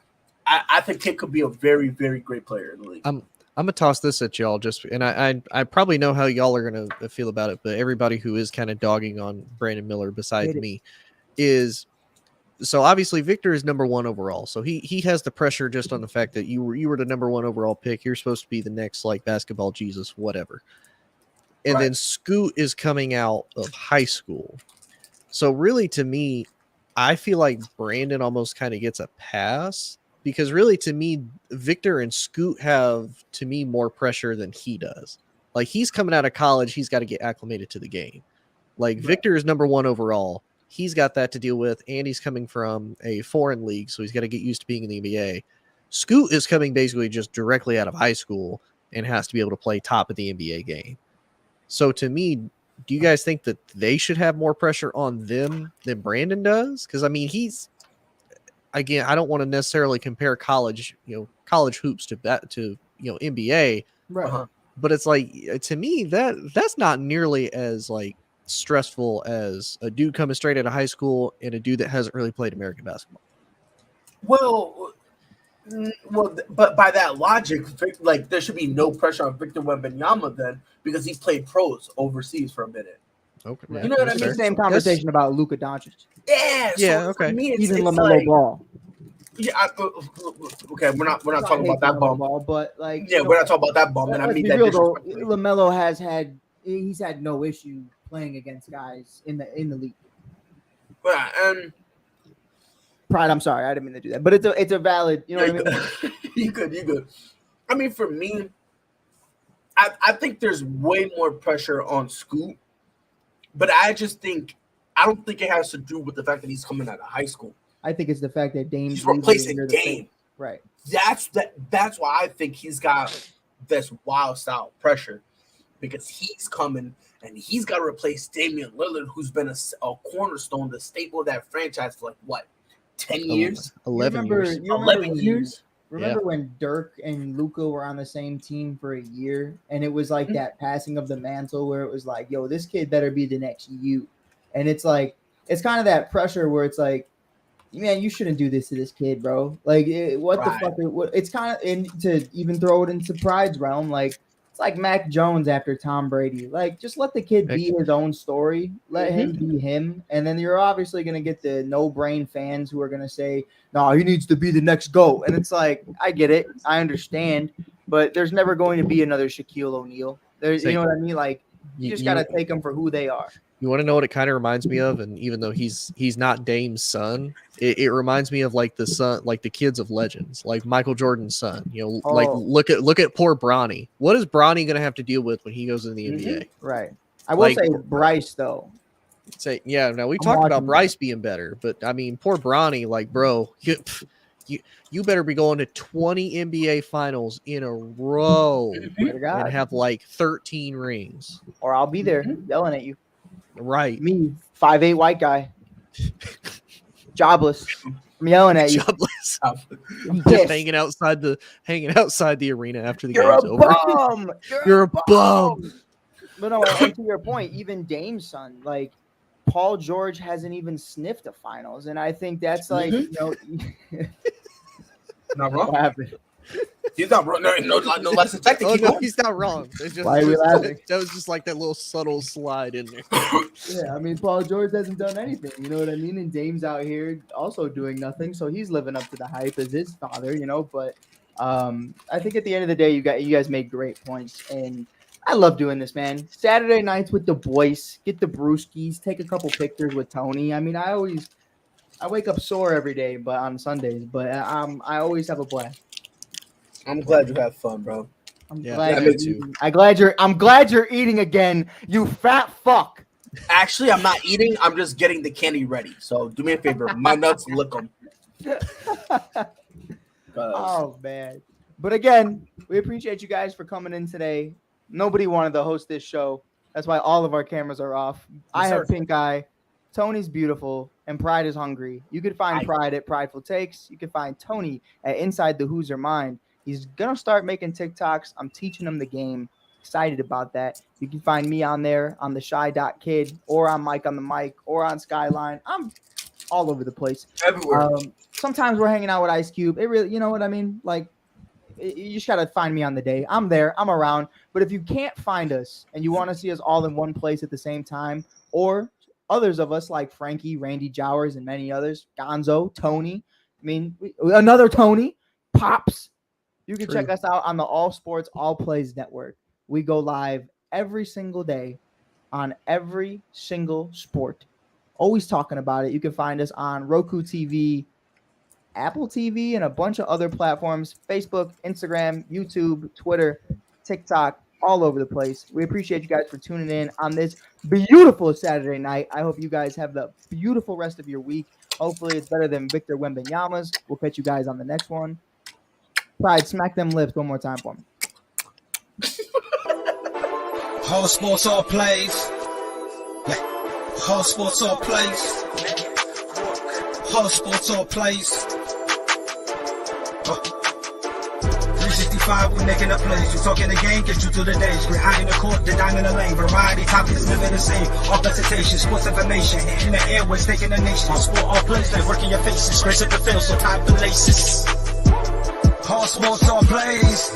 I think Kid could be a very, very great player in the league. I'm gonna toss this at y'all, and I probably know how y'all are gonna feel about it, but everybody who is kind of dogging on Brandon Miller besides Hit it. me is so obviously Victor is number 1 overall, so he has the pressure just on the fact that you were the number 1 overall pick. You're supposed to be the next like basketball Jesus, whatever. And Right. then Scoot is coming out of high school, so really to me, I feel like Brandon almost kind of gets a pass. Because really, to me, Victor and Scoot have, to me, more pressure than he does. Like, he's coming out of college. He's got to get acclimated to the game. Like, Victor is number 1 overall. He's got that to deal with, and he's coming from a foreign league, so he's got to get used to being in the NBA. Scoot is coming basically just directly out of high school and has to be able to play top of the NBA game. So, to me, do you guys think that they should have more pressure on them than Brandon does? Because, I mean, again, I don't want to necessarily compare college hoops to NBA, Right. Uh-huh. but it's like to me that's not nearly as like stressful as a dude coming straight out of high school and a dude that hasn't really played American basketball. Well, but by that logic, like there should be no pressure on Victor Wembanyama then because he's played pros overseas for a minute. Okay, Right. You know what I It's mean? the same conversation about Luka Doncic. Yeah. Yeah, So okay. For me, Even it's LaMelo like, Ball. Yeah. Okay. We're not talking about that bump. Ball, but like Yeah, we're not talking about that bump, and I let's mean be that real though. disrespectfully. LaMelo he's had no issue playing against guys in the league. Yeah, and Pride, I'm sorry, I didn't mean to do that, but it's a valid, you know what I mean? you good. I mean, for me, I think there's way more pressure on Scoot, but I don't think it has to do with the fact that he's coming out of high school. I think it's the fact that Dame's He's replacing leaving, Dame. right? That's why I think he's got this wild style pressure because he's coming and he's got to replace Damian Lillard, who's been a cornerstone, the staple of that franchise for like what, 10 years, 11 You remember- years. you remember 11 when- years. Remember when Dirk and Luka were on the same team for a year, and it was like that passing of the mantle where it was like, "Yo, this kid better be the next you," and it's like it's kind of that pressure where it's like, "Man, you shouldn't do this to this kid, bro." Like, what Right. the fuck? It's kind of and to even throw it into Pride's realm, like it's like Mac Jones after Tom Brady. Like, just let the kid be his own story. Let him be him, and then you're obviously gonna get the no-brain fans who are gonna say, "No, he needs to be the next GOAT." And it's like, I get it, I understand, but there's never going to be another Shaquille O'Neal. There's, you know what I mean? Like, you just gotta take them for who they are. You want to know what it kind of reminds me of? And even though he's not Dame's son, it reminds me of like the son, like the kids of legends, like Michael Jordan's son. You know, like Oh. look at poor Bronny. What is Bronny going to have to deal with when he goes in the NBA? Right. I will Like- say Bryce though. Say, yeah. Now we I'm talked about watching Bryce being better, but I mean, poor Bronny. Like, bro, you better be going to 20 NBA finals in a row Swear to and God. have like 13 rings. Or I'll be there yelling at you. Right. Me, 5'8" white guy. Jobless. I'm yelling at you. Jobless. I'm Just pissed. hanging outside the arena after the You're a game's over. bum. You're a bum. But no, and to your point, even Dame's son, like Paul George hasn't even sniffed the finals, and I think that's like you know. Not wrong. What happened? He's not wrong. No less detective. Oh no, he's not wrong. It's just, Why are we laughing? that was just like that little subtle slide in there. Yeah, I mean, Paul George hasn't done anything. You know what I mean? And Dame's out here also doing nothing, so he's living up to the hype as his father. You know, but I think at the end of the day, you guys made great points, and I love doing this, man. Saturday nights with the boys, get the brewskis, take a couple pictures with Tony. I mean, I wake up sore every day, but on Sundays, but I always have a blast. I'm glad you had fun, bro. I'm Yeah, glad I you're do too. eating. I'm glad you're eating again, you fat fuck. Actually, I'm not eating. I'm just getting the candy ready. So do me a favor. My nuts, lick them. Oh man. But again, we appreciate you guys for coming in today. Nobody wanted to host this show. That's why all of our cameras are off. I have pink eye. Tony's beautiful, and Pride is hungry. You can find Pride at Prideful Takes. You can find Tony at Inside the Hoosier Mind. He's going to start making TikToks. I'm teaching him the game. Excited about that. You can find me on there on the Shy.Kid or on Mike on the Mic or on Skyline. I'm all over the place. Everywhere. Sometimes we're hanging out with Ice Cube. It really, you know what I mean? Like, you just got to find me on the day. I'm there. I'm around. But if you can't find us and you want to see us all in one place at the same time, or others of us like Frankie, Randy Jowers, and many others, Gonzo, Tony, I mean, another Tony, Pops, you can check us out on the All Sports, All Plays Network. We go live every single day on every single sport. Always talking about it. You can find us on Roku TV, Apple TV, and a bunch of other platforms, Facebook, Instagram, YouTube, Twitter, TikTok, all over the place. We appreciate you guys for tuning in on this beautiful Saturday night. I hope you guys have the beautiful rest of your week. Hopefully it's better than Victor Wembanyama's. We'll catch you guys on the next one. Pride, smack them lips one more time for me. All sports, all plays. All sports, all plays. All sports, all plays. 365, we making a plays. We talking the game, get you to the days. We're high in the court, the dime in the lane. Variety topics, living the same. All presentation, sports information. In the airways, taking the nation. All sport, all plays, like working your faces. Grace at the field, so tie the laces. All sports, all plays.